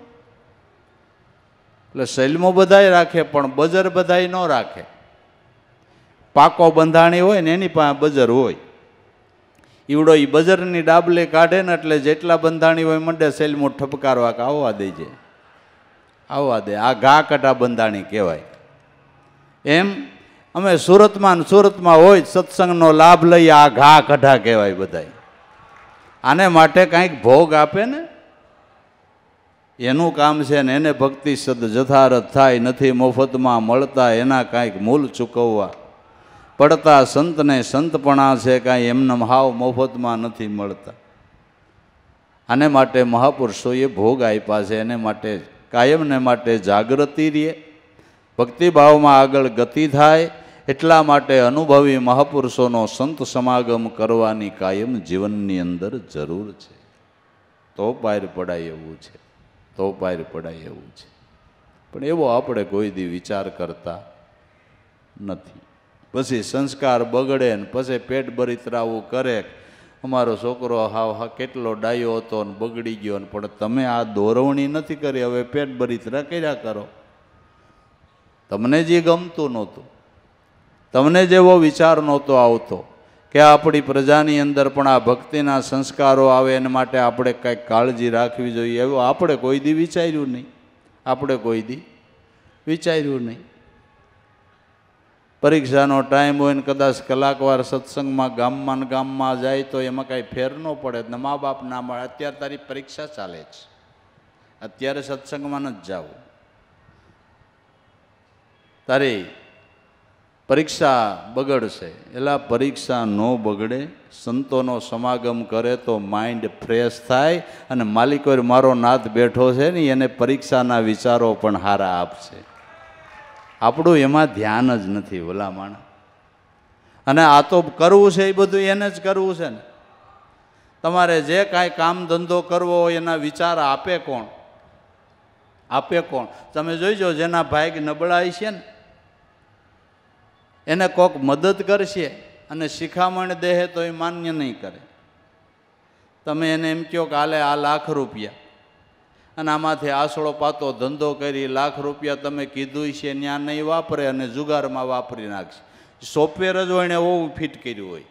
એટલે સૈલમો બધાય રાખે પણ બજર બધાય ન રાખે. પાકો બંધાણી હોય ને એની પાસે બજર હોય. ઈવડો એ બજરની ડાબલે કાઢે ને એટલે જેટલા બંધાણી હોય મંડે સૈલમો ઠપકારવા કે આવવા દેજે, આવવા દે. આ ઘા કઢા બંધાણી કહેવાય. એમ અમે સુરતમાં હોય સત્સંગનો લાભ લઈ આ ઘા કઢા કહેવાય બધાય. આને માટે કાંઈક ભોગ આપે ને એનું કામ છે ને એને ભક્તિ સદ જથારથ થાય. નથી મફતમાં મળતા એના કાંઈક મૂલ ચૂકવવા. પડતા સંતને સંતપણા છે, કાંઈ એમને હાવ મફતમાં નથી મળતા. આને માટે મહાપુરુષોએ ભોગ આપ્યા છે. એને માટે કાયમને માટે જાગૃતિ રહે, ભક્તિભાવમાં આગળ ગતિ થાય. એટલા માટે અનુભવી મહાપુરુષોનો સંત સમાગમ કરવાની કાયમ જીવનની અંદર જરૂર છે. તો પાર પડાય એવું છે, તો પાર પડાય એવું છે. પણ એવો આપણે કોઈ દી વિચાર કરતા નથી. પછી સંસ્કાર બગડે ને પછી પેટ બરિતરાવું કરે. અમારો છોકરો હાવ કેટલો ડાયો હતો ને બગડી ગયો ને, પણ તમે આ દોરવણી નથી કરી, હવે પેટ બરિતરા કર્યા કરો. તમને જે ગમતું નહોતું, તમને જેવો વિચાર નહોતો આવતો કે આપણી પ્રજાની અંદર પણ આ ભક્તિના સંસ્કારો આવે એના માટે આપણે કંઈક કાળજી રાખવી જોઈએ, એવું આપણે કોઈ દી વિચાર્યું નહીં. આપણે કોઈ દી વિચાર્યું નહીં. પરીક્ષાનો ટાઈમ હોય ને કદાચ કલાકવાર સત્સંગમાં ગામમાં જાય તો એમાં કાંઈ ફેર ન પડે ને મા બાપ ના મળે. અત્યારે તારી પરીક્ષા ચાલે છે, અત્યારે સત્સંગમાં નથી જવું, તારી પરીક્ષા બગડશે. એટલે પરીક્ષા ન બગડે, સંતોનો સમાગમ કરે તો માઇન્ડ ફ્રેશ થાય અને માલિકો મારો નાથ બેઠો છે ને એને પરીક્ષાના વિચારો પણ સારા આપશે. આપણું એમાં ધ્યાન જ નથી ભલામણ. અને આ તો કરવું છે એ બધું એને જ કરવું છે ને. તમારે જે કાંઈ કામ ધંધો કરવો હોય એના વિચાર આપે કોણ? આપે કોણ? તમે જોઈજો જેના ભાગ નબળાઈ છે ને એને કોક મદદ કરશે અને શિખામણ દેહે તો એ માન્ય નહીં કરે. તમે એને એમ કહો કે હાલે આ ₹1,00,000 અને આમાંથી આસળો પાતો ધંધો કરી ₹1,00,000 તમે કીધું છે ત્યાં નહીં વાપરે અને જુગારમાં વાપરી નાખશે. સોફ્ટવેર જ હોય ને એવું ફિટ કર્યું હોય.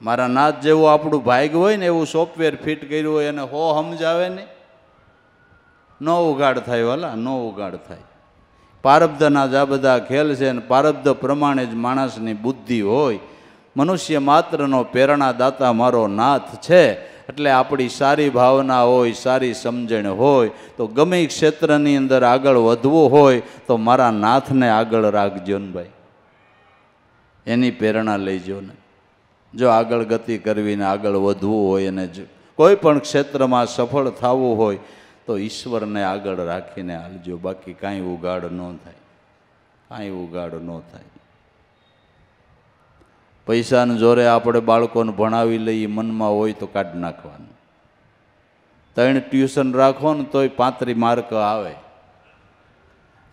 મારા નાથ જેવું આપણું ભાગ હોય ને એવું સોફ્ટવેર ફિટ કર્યું હોય અને સમજાવે ને ન ઉગાડ થાય વાલા, ન ઉગાડ થાય. પારબ્ધના જ આ બધા ખેલ છે ને પારબ્ધ પ્રમાણે જ માણસની બુદ્ધિ હોય. મનુષ્ય માત્રનો પ્રેરણાદાતા મારો નાથ છે. એટલે આપણી સારી ભાવના હોય, સારી સમજણ હોય તો ગમે ક્ષેત્રની અંદર આગળ વધવું હોય તો મારા નાથને આગળ રાખજો ને ભાઈ, એની પ્રેરણા લઈજો ને. જો આગળ ગતિ કરવીને આગળ વધવું હોય અને કોઈ પણ ક્ષેત્રમાં સફળ થવું હોય તો ઈશ્વરને આગળ રાખીને હાલજો, બાકી કાંઈ ઉગાડ ન થાય, કાંઈ ઉગાડ ન થાય. પૈસાને જોરે આપણે બાળકોને ભણાવી લઈએ, મનમાં હોય તો કાઢી નાખવાનું. 3 ટ્યુશન રાખો ને તોય 35 માર્ક આવે.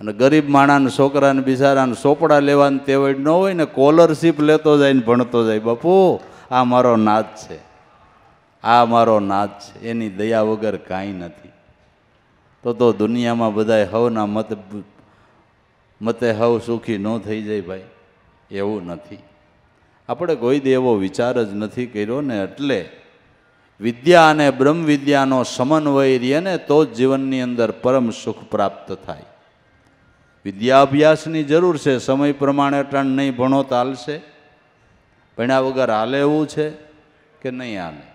અને ગરીબ માણાને છોકરાને બિચારાને ચોપડા લેવાની તેવડ ન હોય ને, સ્કોલરશીપ લેતો જાય ને ભણતો જાય. બાપુ આ મારો નાદ છે, આ મારો નાદ છે, એની દયા વગર કાંઈ નથી. તો દુનિયામાં બધાય હવના મતે હવ સુખી ન થઈ જાય ભાઈ, એવું નથી. આપણે કોઈ દી એવો વિચાર જ નથી કર્યો ને. એટલે વિદ્યા અને બ્રહ્મ વિદ્યાનો સમન્વય રહે ને તો જ જીવનની અંદર પરમ સુખ પ્રાપ્ત થાય. વિદ્યા અભ્યાસની જરૂર છે, સમય પ્રમાણે અટાણ નહીં ભણો તો હાલશે? ભણ્યા વગર હાલે એવું છે કે નહીં હાલે?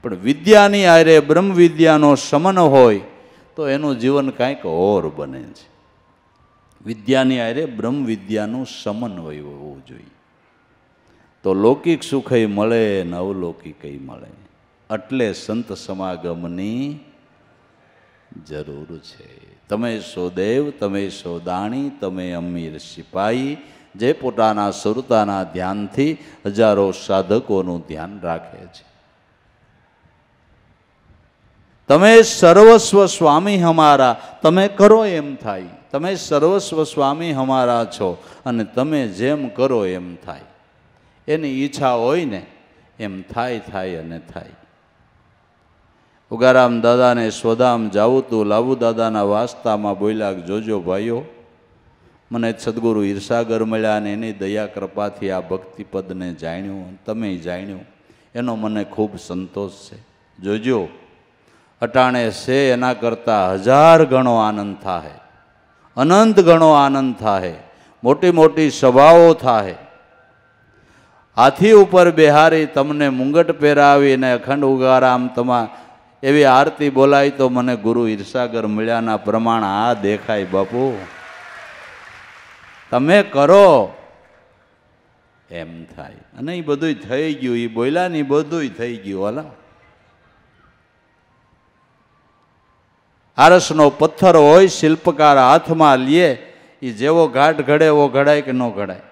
પણ વિદ્યાની આરે બ્રહ્મ વિદ્યાનો સમન હોય તો એનું જીવન કાંઈક ઓર બને છે. વિદ્યાની આરે બ્રહ્મ વિદ્યાનું સમન્વય હોવું જોઈએ તો લૌકિક સુખય મળે ને અવલૌકિકય મળે. એટલે સંત સમાગમની જરૂર છે. તમે સો દેવ, તમે સો દાણી, તમે અમીર સિપાહી, જે પોતાના સુરતાના ધ્યાનથી હજારો સાધકોનું ધ્યાન રાખે છે. તમે સર્વસ્વ સ્વામી હમારા, તમે કરો એમ થાય. તમે સર્વસ્વ સ્વામી હમારા છો અને તમે જેમ કરો એમ થાય. એની ઈચ્છા હોય ને એમ થાય અને થાય. ઉગારામ દાદાને સ્વધામ જાવું તું, લાવુ દાદાના વાસ્તામાં બોલ્યા, જોજો ભાઈઓ, મને સદગુરુ ઈર્ષાગર મળ્યા અને એની દયા કૃપાથી આ ભક્તિપદને જાણ્યું, તમે જાણ્યું, એનો મને ખૂબ સંતોષ છે. જોજો અટાણે છે એના કરતાં 1000 ગણો આનંદ થાય, અનંત ગણો આનંદ થાય, મોટી મોટી સભાઓ થાય. હાથી ઉપર બેહારી તમને મુંગટ પહેરાવીને અખંડ ઉગારામ તમા એવી આરતી બોલાય તો મને ગુરુ ઈર્ષાગર મળ્યાના પ્રમાણ આ દેખાય. બાપુ તમે કરો એમ થાય. અને એ બધું થઈ ગયું, એ બોલ્યા ને બધું થઈ ગયું. હાલા આરસનો પથ્થર હોય, શિલ્પકાર હાથમાં લે, એ જેવો ઘાટ ઘડે એવો ઘડાય કે ન ઘડાય?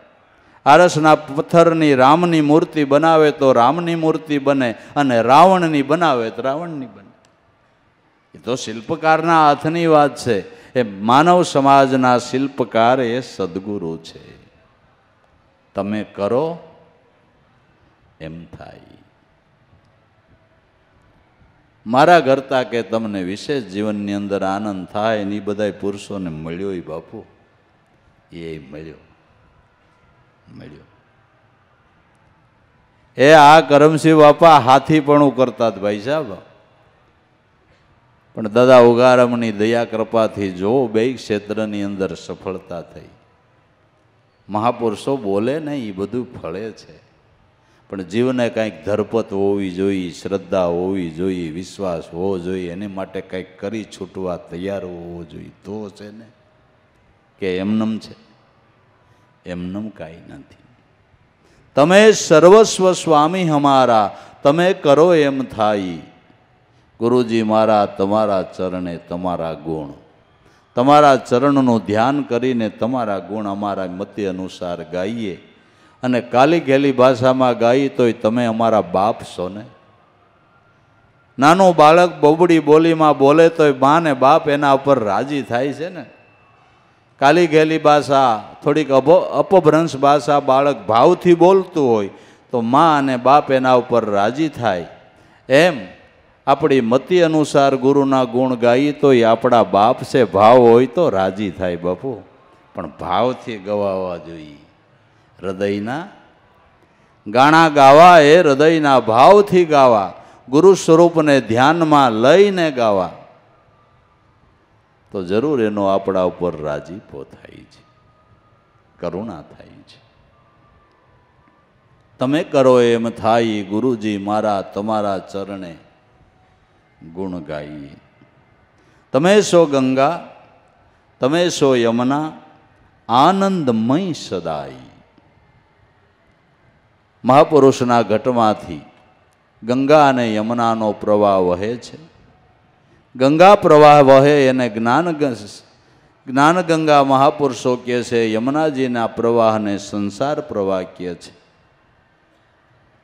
આરસના પથ્થરની રામની મૂર્તિ બનાવે તો રામની મૂર્તિ બને, અને રાવણની બનાવે તો રાવણની બને. એ તો શિલ્પકારના હાથની વાત છે. એ માનવ સમાજના શિલ્પકાર એ સદગુરુ છે. તમે કરો એમ થાય. મારા કરતા કે તમને વિશેષ જીવનની અંદર આનંદ થાય ને એ બધા પુરુષોને મળ્યો. બાપુ એ મળ્યો. એ આ કરમસિંહ બાપા હાથીપણું કરતા ભાઈ સાહેબ, પણ દાદા ઉગારામની દયા કૃપાથી જો બે ક્ષેત્રની અંદર સફળતા થઈ. મહાપુરુષો બોલે ને એ બધું ફળે છે, પણ જીવને કંઈક ધરપત હોવી જોઈએ, શ્રદ્ધા હોવી જોઈએ, વિશ્વાસ હોવો જોઈએ, એની માટે કંઈક કરી છૂટવા તૈયાર હોવો જોઈએ. તો છે ને કે એમનેમ છે? એમનેમ કાંઈ નથી. તમે સર્વસ્વ સ્વામી હમારા, તમે કરો એમ થાય. ગુરુજી મારા તમારા ચરણે તમારા ગુણ, તમારા ચરણનું ધ્યાન કરીને તમારા ગુણ અમારા મતે અનુસાર ગાઈએ. અને કાલી ઘેલી ભાષામાં ગાઈ તોય તમે અમારા બાપ છો ને. નાનું બાળક બબડી બોલીમાં બોલે તોય બા ને બાપ એના ઉપર રાજી થાય છે ને. કાલી ઘેલી ભાષા, થોડીક અપભ્રંશ ભાષા બાળક ભાવથી બોલતું હોય તો મા અને બાપ એના ઉપર રાજી થાય. એમ આપણી મતિ અનુસાર ગુરુના ગુણ ગાઈએ તો એ આપણા બાપ છે, ભાવ હોય તો રાજી થાય. બાપુ પણ ભાવથી ગવાવા જોઈએ. હૃદયના ગાણા ગાવા એ હૃદયના ભાવથી ગાવા, ગુરુ સ્વરૂપને ધ્યાનમાં લઈને ગાવા તો જરૂર એનો આપણા ઉપર રાજીપો થાય છે, કરુણા થાય છે. તમે કરો એમ થાય. ગુરુજી મારા તમારા ચરણે ગુણ ગાઈએ. તમે સો ગંગા, તમે સો યમુના, આનંદમય સદાય. મહાપુરુષના ઘટમાંથી ગંગા અને યમુનાનો પ્રવાહ વહે છે. ગંગા પ્રવાહ વહે એને જ્ઞાન ગંગા મહાપુરુષો કહે છે, યમુનાજીના પ્રવાહને સંસાર પ્રવાહ કહે છે.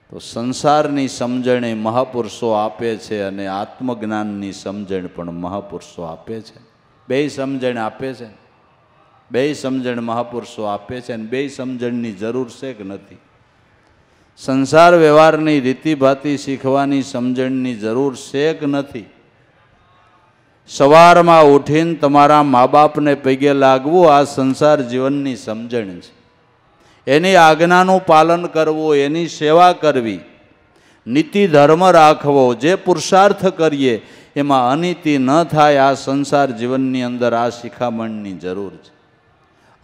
તો સંસારની સમજણ મહાપુરુષો આપે છે અને આત્મજ્ઞાનની સમજણ પણ મહાપુરુષો આપે છે. બે સમજણ આપે છે, બે સમજણ મહાપુરુષો આપે છે. અને બે સમજણની જરૂર છે કે નથી? સંસાર વ્યવહારની રીતિભાતી શીખવાની સમજણની જરૂર છે કે નથી? સવારમાં ઉઠીને તમારા મા બાપને પગે લાગવું આ સંસાર જીવનની સમજણ છે. એની આજ્ઞાનું પાલન કરવું, એની સેવા કરવી, નીતિ ધર્મ રાખવો, જે પુરુષાર્થ કરીએ એમાં અનીતિ ન થાય, આ સંસાર જીવનની અંદર આ શિખામણની જરૂર છે.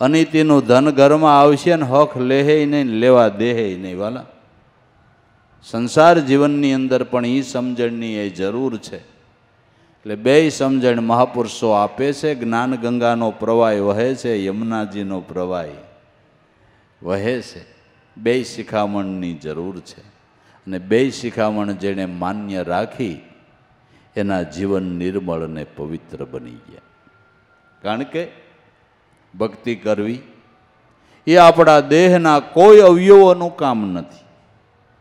અનીતિનું ધન ઘરમાં આવશે ને હક લેહે નહીં, લેવા દેહે નહીં. વાલા, સંસાર જીવનની અંદર પણ એ સમજણની એ જરૂર છે. એટલે બે સમજણ મહાપુરુષો આપે છે. જ્ઞાન ગંગાનો પ્રવાહ વહે છે, યમુનાજીનો પ્રવાહ વહે છે. બે શિખામણની જરૂર છે. અને બે શિખામણ જેણે માન્ય રાખી એના જીવન નિર્મળ અને પવિત્ર બની ગયા. કારણ કે ભક્તિ કરવી એ આપણા દેહના કોઈ અવયવોનું કામ નથી.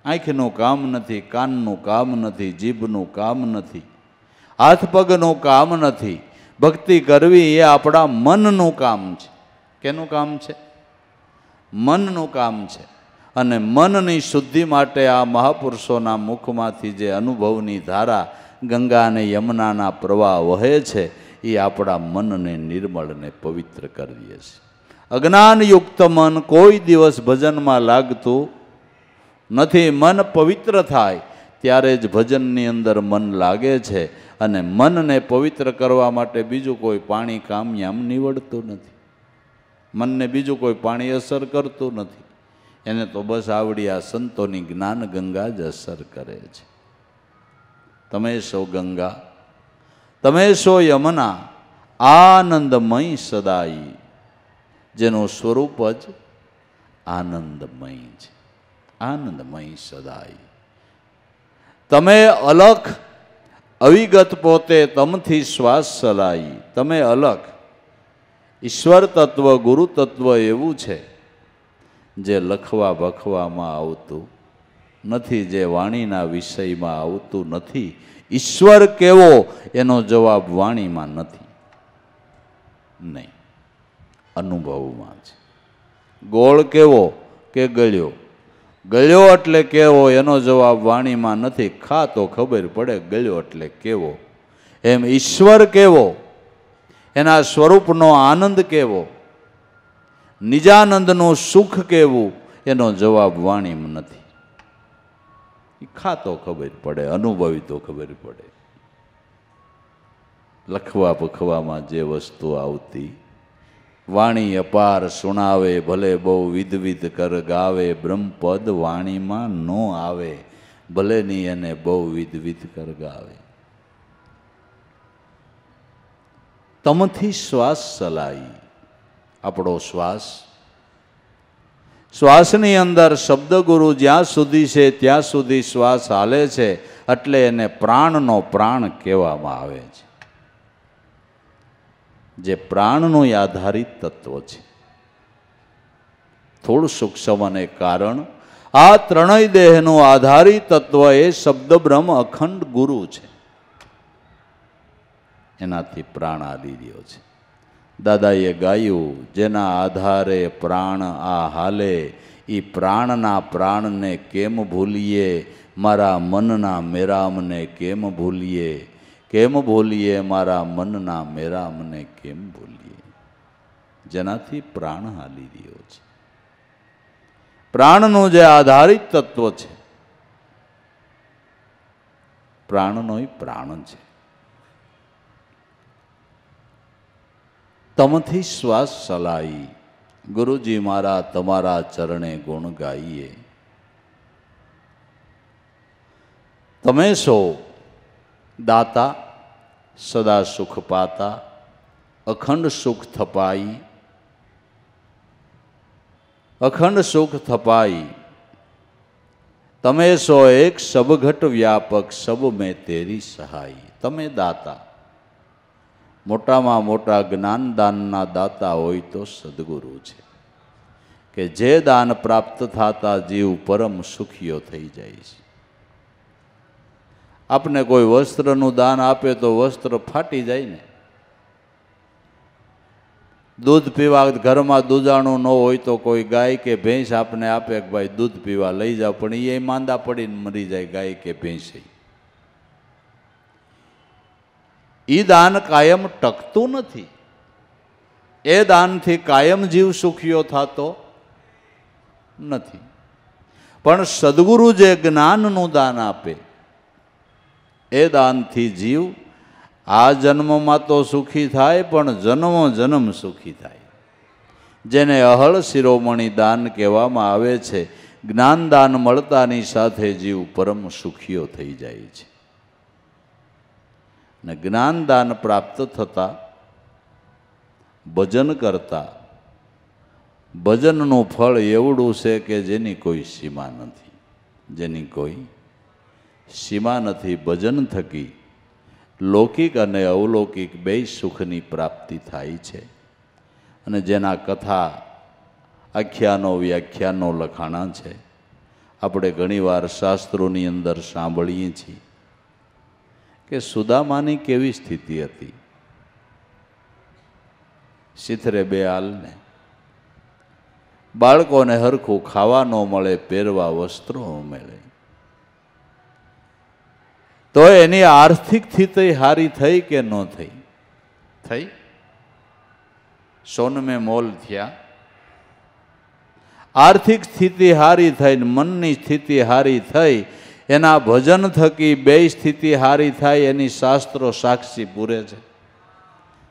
આંખનું કામ નથી, કાનનું કામ નથી, જીભનું કામ નથી, હાથ પગનું કામ નથી. ભક્તિ કરવી એ આપણા મનનું કામ છે. કેનું કામ છે? મનનું કામ છે. અને મનની શુદ્ધિ માટે આ મહાપુરુષોના મુખમાંથી જે અનુભવની ધારા ગંગા અને યમુનાના પ્રવાહ વહે છે એ આપણા મનને નિર્મળ અને પવિત્ર કરી દે છે. અજ્ઞાનયુક્ત મન કોઈ દિવસ ભજનમાં લાગતું નથી. મન પવિત્ર થાય ત્યારે જ ભજનની અંદર મન લાગે છે. અને મનને પવિત્ર કરવા માટે બીજું કોઈ પાણી કામયામ નીવડતું નથી. મનને બીજું કોઈ પાણી અસર કરતું નથી. એને તો બસ આવડી આ સંતોની જ્ઞાન ગંગા જ અસર કરે છે. તમે સો ગંગા, તમે સો યમુના, આનંદમય સદાઈ, જેનું સ્વરૂપ જ આનંદમય છે. આનંદમય સદાઈ. તમે અલખ અવિગત પોતે તમથી શ્વાસ સલાઈ. તમે અલખ ઈશ્વર તત્વ, ગુરુ તત્વ એવું છે જે લખવા બખવામાં આવતું નથી, જે વાણીના વિષયમાં આવતું નથી. ઈશ્વર કેવો એનો જવાબ વાણીમાં નથી, નહીં, અનુભવમાં છે. ગોળ કેવો કે ગળ્યો? ગળ્યો એટલે કેવો એનો જવાબ વાણીમાં નથી. ખા તો ખબર પડે ગળ્યો એટલે કેવો. એમ ઈશ્વર કેવો, એના સ્વરૂપનો આનંદ કેવો, નિજાનંદનું સુખ કેવું એનો જવાબ વાણીમાં નથી. ખા તો ખબર પડે, અનુભવી તો ખબર પડે. લખવા પખવામાં જે વસ્તુ આવતી, વાણી અપાર સુણાવે, ભલે બહુ વિધવિધ કર ગાવે, બ્રહ્મપદ વાણીમાં નો આવે, ભલે ની એને બહુ વિધવિધ કર ગાવે. તમથી શ્વાસ સલાઈ. આપણો શ્વાસ, શ્વાસની અંદર શબ્દગુરુ જ્યાં સુધી છે ત્યાં સુધી શ્વાસ હાલે છે, એટલે એને પ્રાણનો પ્રાણ કહેવામાં આવે છે. જે પ્રાણનું આધારિત તત્વ છે. થોડું સૂક્ષ્મ અને કારણ આ ત્રણેય દેહનું આધારિત તત્વ એ શબ્દ બ્રહ્મ અખંડ ગુરુ છે. એનાથી પ્રાણ આલી રહ્યો છે. દાદાએ ગાયું, જેના આધારે પ્રાણ આ હાલે, એ પ્રાણના પ્રાણને કેમ ભૂલીએ, મારા મનના મેરામને કેમ ભૂલીએ, કેમ ભૂલીએ મારા મનના મેરામને કેમ ભૂલીએ. જેનાથી પ્રાણ હાલી રહ્યો છે. પ્રાણનું જે આધારિત તત્વ છે, પ્રાણનો પ્રાણ છે. તમથી શ્વાસ સલાઈ. ગુરુજી મારા તમારા ચરણે ગુણ ગાઈએ. તમે સો દાતા, સદા સુખ પાતા, અખંડ સુખ થપાઈ. અખંડ સુખ થપાઈ. તમે સો એક સબઘટ વ્યાપક સબ મેં તેરી સહાય. તમે દાતા, મોટામાં મોટા જ્ઞાનદાનના દાતા હોય તો સદગુરુ છે, કે જે દાન પ્રાપ્ત થતા જીવ પરમ સુખીઓ થઈ જાય છે. આપને કોઈ વસ્ત્રનું દાન આપે તો વસ્ત્ર ફાટી જાય ને. દૂધ પીવા ઘરમાં દૂધાણું ન હોય તો કોઈ ગાય કે ભેંસ આપને આપે કે ભાઈ દૂધ પીવા લઈ જાઓ, પણ એ માંદા પડીને મરી જાય ગાય કે ભેંસ. એ દાન કાયમ ટકતું નથી. એ દાનથી કાયમ જીવ સુખીઓ થતો નથી. પણ સદગુરુ જે જ્ઞાનનું દાન આપે એ દાનથી જીવ આ જન્મમાં તો સુખી થાય, પણ જન્મો જન્મ સુખી થાય. જેને અહળ શિરોમણી દાન કહેવામાં આવે છે. જ્ઞાન દાન મળતાની સાથે જીવ પરમ સુખીઓ થઈ જાય છે. ને જ્ઞાન દાન પ્રાપ્ત થતા ભજન કરતા, ભજનનું ફળ એવડું છે કે જેની કોઈ સીમા નથી. જેની કોઈ સીમા નથી. ભજન થકી લૌકિક અને અવલૌકિક બેય સુખની પ્રાપ્તિ થાય છે. અને જેના કથા આખ્યાનો વ્યાખ્યાનો લખાણા છે. આપણે ઘણીવાર શાસ્ત્રોની અંદર સાંભળીએ છીએ કે સુદામાની કેવી સ્થિતિ હતી. શીથરે બે હાલને, બાળકોને હરખું ખાવા ન મળે, પહેરવા વસ્ત્રો મળે, તો એની આર્થિક સ્થિતિ હારી થઈ કે ન થઈ? થઈ. સોનમે મોલ થયા. આર્થિક સ્થિતિ હારી થઈ, મનની સ્થિતિ હારી થઈ. એના ભજન થકી બે સ્થિતિ હારી થાય એની શાસ્ત્રો સાક્ષી પૂરે છે.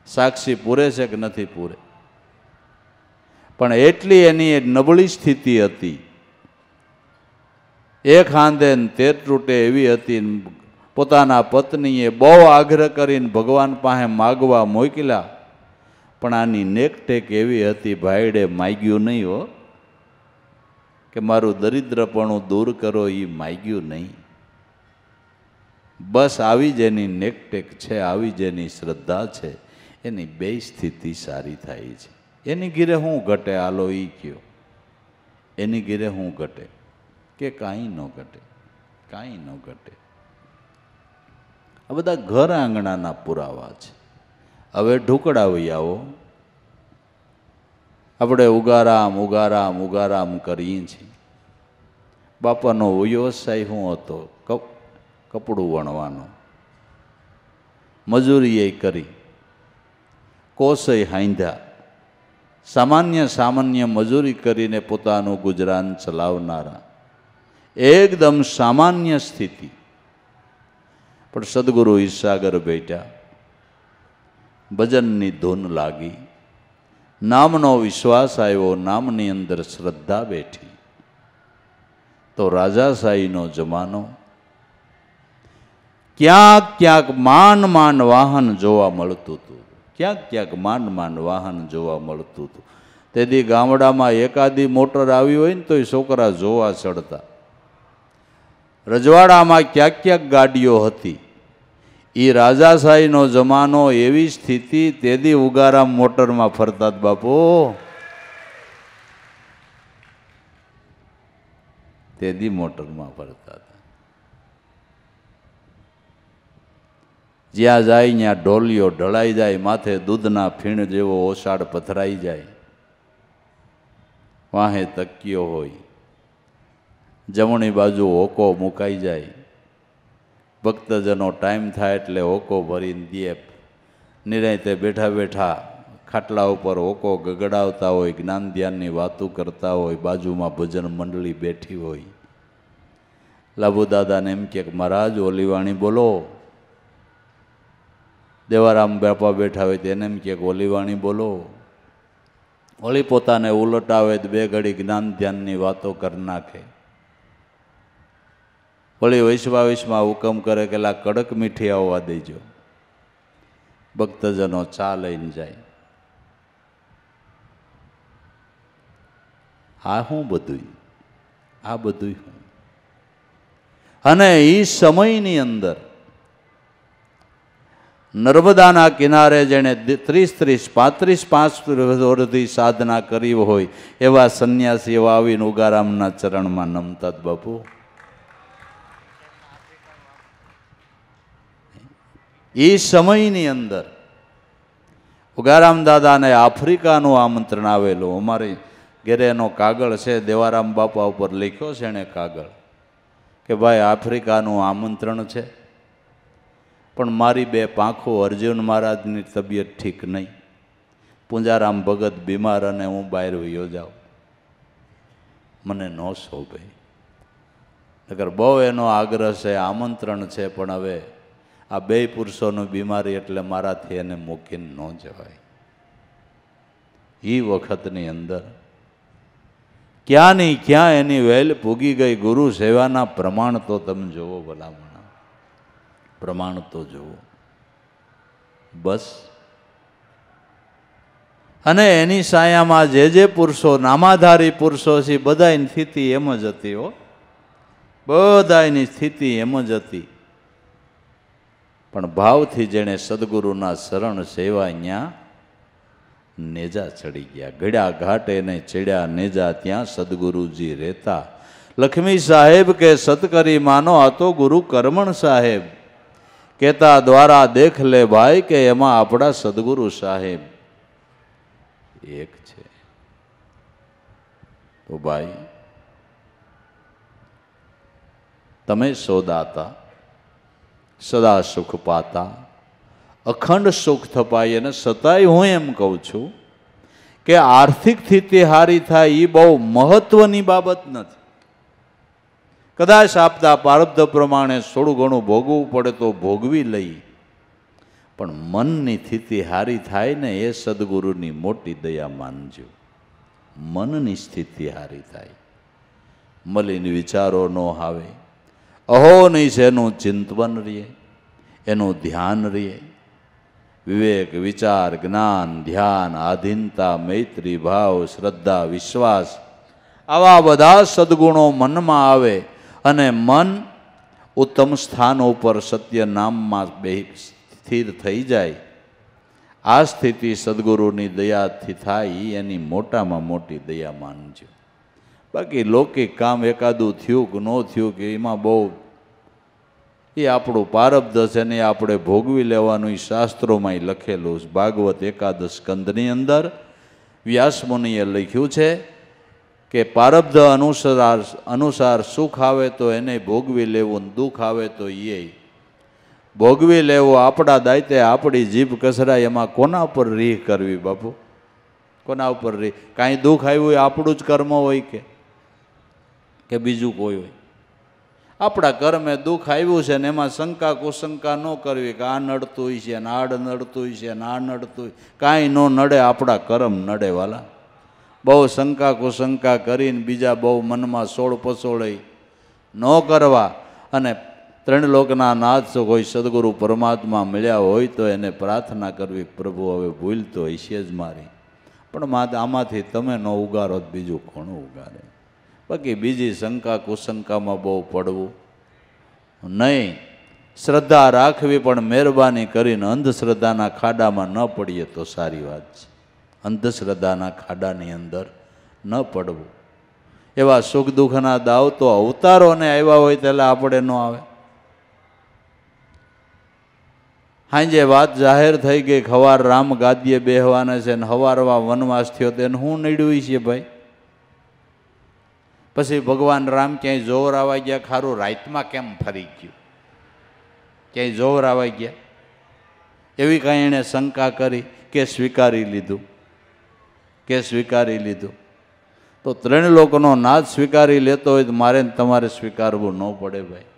સાક્ષી પૂરે છે કે નથી પૂરે? પણ એટલી એની નબળી સ્થિતિ હતી, એક હાંધે તેર તૂટે એવી હતી. પોતાના પત્નીએ બહુ આગ્રહ કરીને ભગવાન પાસે માગવા મોકલ્યા, પણ આની નેકટેક એવી હતી, ભાઈડે માગ્યું નહીં હો, કે મારું દરિદ્રપણું દૂર કરો, એ માગ્યું નહીં. બસ આવી જેની નેકટેક છે, આવી જેની શ્રદ્ધા છે, એની બે સ્થિતિ સારી થાય છે. એની ઘીરે હું ઘટે? હાલો એ કયો, એની ઘીરે હું ઘટે? કે કાંઈ ન ઘટે, કાંઈ ન ઘટે. આ બધા ઘર આંગણાના પુરાવા છે. હવે ઢુકડાવી આવો. આપણે ઉગારામ ઉગારામ ઉગારામ કરીએ છીએ. બાપાનો વ્યવસાય શું હતો? કપડું વણવાનો. મજૂરીએ કરી, કોસય હાંધ્યા. સામાન્ય મજૂરી કરીને પોતાનું ગુજરાન ચલાવનારા, એકદમ સામાન્ય સ્થિતિ. પણ સદગુરુ ઈસાગર બેઠા, ભજનની ધૂન લાગી, નામનો વિશ્વાસ આવ્યો, નામની અંદર શ્રદ્ધા બેઠી, તો રાજાશાહીનો જમાનો. ક્યાંક ક્યાંક માંડ માંડ વાહન જોવા મળતું હતું. ક્યાંક ક્યાંક માંડ માંડ વાહન જોવા મળતું હતું. તેથી ગામડામાં એકાદી મોટર આવી હોય ને તો એ છોકરા જોવા ચડતા. રજવાડામાં ક્યાંક ક્યાંક ગાડીઓ હતી. એ રાજાશાહીનો જમાનો, એવી સ્થિતિ. તેથી ઉગારામ મોટરમાં ફરતા બાપુ. તેથી મોટરમાં ફરતા હતા. જ્યાં જાય ત્યાં ઢોલિયો ઢળાઈ જાય, માથે દૂધના ફીણ જેવો ઓસાડ પથરાઈ જાય, વાહે તકિયો હોય, જમણી બાજુ હોકો મુકાઈ જાય. ભક્તજનો ટાઈમ થાય એટલે હોકો ભરીને દે. નિરાંતે બેઠા બેઠા ખાટલા ઉપર હોકો ગગડાવતા હોય, જ્ઞાન ધ્યાનની વાતો કરતા હોય, બાજુમાં ભજન મંડળી બેઠી હોય. લાભુ દાદાને એમ કે મહારાજ ઓલી વાણી બોલો. દેવારામ બાપા બેઠા હોય તેને એમ કે ઓલી વાણી બોલો. ઓલી પોતાને ઉલટાવે તો બે ઘડી જ્ઞાન ધ્યાનની વાતો કરી નાખે. ઓલી વૈશ્વાવિશમાં હુકમ કરે કે લા કડક મીઠી આવવા દેજો. ભક્તજનો ચા લઈને જાય. આ હું બધું, આ બધું હું. અને એ સમયની અંદર નર્મદાના કિનારે જેણે 35 વર્ષથી સાધના કરી હોય એવા સંન્યાસીઓ આવીને ઉગારામના ચરણમાં નમતા બાપુ. એ સમયની અંદર ઉગારામ દાદાને આફ્રિકાનું આમંત્રણ આવેલું. અમારી ઘેરે એનો કાગળ છે, દેવારામ બાપા ઉપર લખ્યો છે એને કાગળ કે ભાઈ આફ્રિકાનું આમંત્રણ છે, પણ મારી 2 પાંખો અર્જુન મહારાજની તબિયત ઠીક નહીં, પૂંજારામ ભગત બીમાર અને હું બહાર વયો જાઉં, મને ન શોભે. નકર બહુ એનો આગ્રહ છે, આમંત્રણ છે, પણ હવે આ 2 પુરુષોની બીમારી એટલે મારાથી એને મૂકીને ન જવાય. એ વખતની અંદર ક્યાંની ક્યાં એની વેલ પૂગી ગઈ. ગુરુ સેવાના પ્રમાણ તો તમે જુઓ, ભલામણા પ્રમાણ તો જુઓ બસ. અને એની સાયામાં જે પુરુષો નામાધારી પુરુષો છે બધાની સ્થિતિ એમ જ હતી હો, બધાની સ્થિતિ એમ જ હતી. પણ ભાવથી જેણે સદગુરુના શરણ સેવા અહીંયા નેજા ચડી ગયા. ઘડ્યા ઘાટે ને ચડ્યા નેજા, ત્યાં સદગુરુજી રહેતા. લક્ષ્મી સાહેબ કે સતકરી માનો આ તો ગુરુ કરમણ સાહેબ, કહેતા દ્વારા દેખ લે ભાઈ કે એમાં આપણા સદગુરુ સાહેબ એક છે. તો ભાઈ તમે સોદાતા, સદા સુખ પાતા, અખંડ સુખ થપાય. અને સતાય હું એમ કહું છું કે આર્થિક સ્થિતિ હારી થાય એ બહુ મહત્વની બાબત નથી. કદાચ આપતા પ્રારબ્ધ પ્રમાણે થોડું ઘણું ભોગવવું પડે તો ભોગવી લઈ, પણ મનની સ્થિતિ હારી થાય ને એ સદગુરુની મોટી દયા માનજો. મનની સ્થિતિ હારી થાય, મલિન વિચારો ન આવે, અહોનિશ એનું ચિંતન રહીએ, એનું ધ્યાન રહીએ. વિવેક, વિચાર, જ્ઞાન, ધ્યાન, આધીનતા, મૈત્રી ભાવ, શ્રદ્ધા, વિશ્વાસ, આવા બધા સદગુણો મનમાં આવે અને મન ઉત્તમ સ્થાન ઉપર સત્ય નામમાં સ્થિર થઈ જાય. આ સ્થિતિ સદગુરુની દયાથી થાય, એની મોટામાં મોટી દયા માનજો. બાકી લૌકિક કામ એકાદું થયું કે ન થયું કે એમાં બહુ એ આપણું પ્રારબ્ધ છે ને આપણે ભોગવી લેવાનું. શાસ્ત્રોમાં લખેલું છે. ભાગવત એકાદશ સ્કંદની અંદર વ્યાસમુનિએ લખ્યું છે કે પ્રારબ્ધ અનુસાર સુખ આવે તો એને ભોગવી લેવું, દુઃખ આવે તો એ ભોગવી લેવું. આપણા દાયતે આપણી જીભ કસરાય, એમાં કોના ઉપર રીહ કરવી બાપુ? કોના ઉપર રીહ? કાંઈ દુઃખ આવ્યું એ આપણું જ કર્મ હોય કે બીજું કોઈ હોય? આપણા કર્મે દુઃખ આવ્યું છે ને એમાં શંકા કુશંકા ન કરવી કે આ નડતું હોય છે ને આડ નડતું હોય છે ને આ નડતું હોય. કાંઈ ન નડે, આપણા કર્મ નડે વાલા. બહુ શંકા કુશંકા કરીને બીજા બહુ મનમાં સોળ પસોળઈ ન કરવા. અને 3 લોકના નાથ કોઈ સદગુરુ પરમાત્મા મળ્યા હોય તો એને પ્રાર્થના કરવી, પ્રભુ હવે ભૂલ તો હશે જ મારી, પણ આમાંથી તમે ન ઉગારો બીજું કોણ ઉગારે? બાકી બીજી શંકા કુશંકામાં બહુ પડવું નહીં. શ્રદ્ધા રાખવી, પણ મહેરબાની કરીને અંધશ્રદ્ધાના ખાડામાં ન પડીએ તો સારી વાત છે. અંધશ્રદ્ધાના ખાડાની અંદર ન પડવું. એવા સુખ દુઃખના દાવ તો અવતારોને આવ્યા હોય ત્યારે આપણે ન આવે. હાંજે વાત જાહેર થઈ ગઈ, ખવાર રામ ગાદીએ બેહવાના છે ને હવારવા વનવાસ થયો તેને શું નડ્યું છે ભાઈ? પછી ભગવાન રામ ક્યાંય જોર આવા ગયા? ખારું રાતમાં કેમ ફરી ગયું? ક્યાંય જોર આવા ગયા? એવી કાંઈ એણે શંકા કરી કે સ્વીકારી લીધું? કે સ્વીકારી લીધું? તો 3 લોકોનો નાદ સ્વીકારી લેતો હોય તો મારે તમારે સ્વીકારવું ન પડે ભાઈ.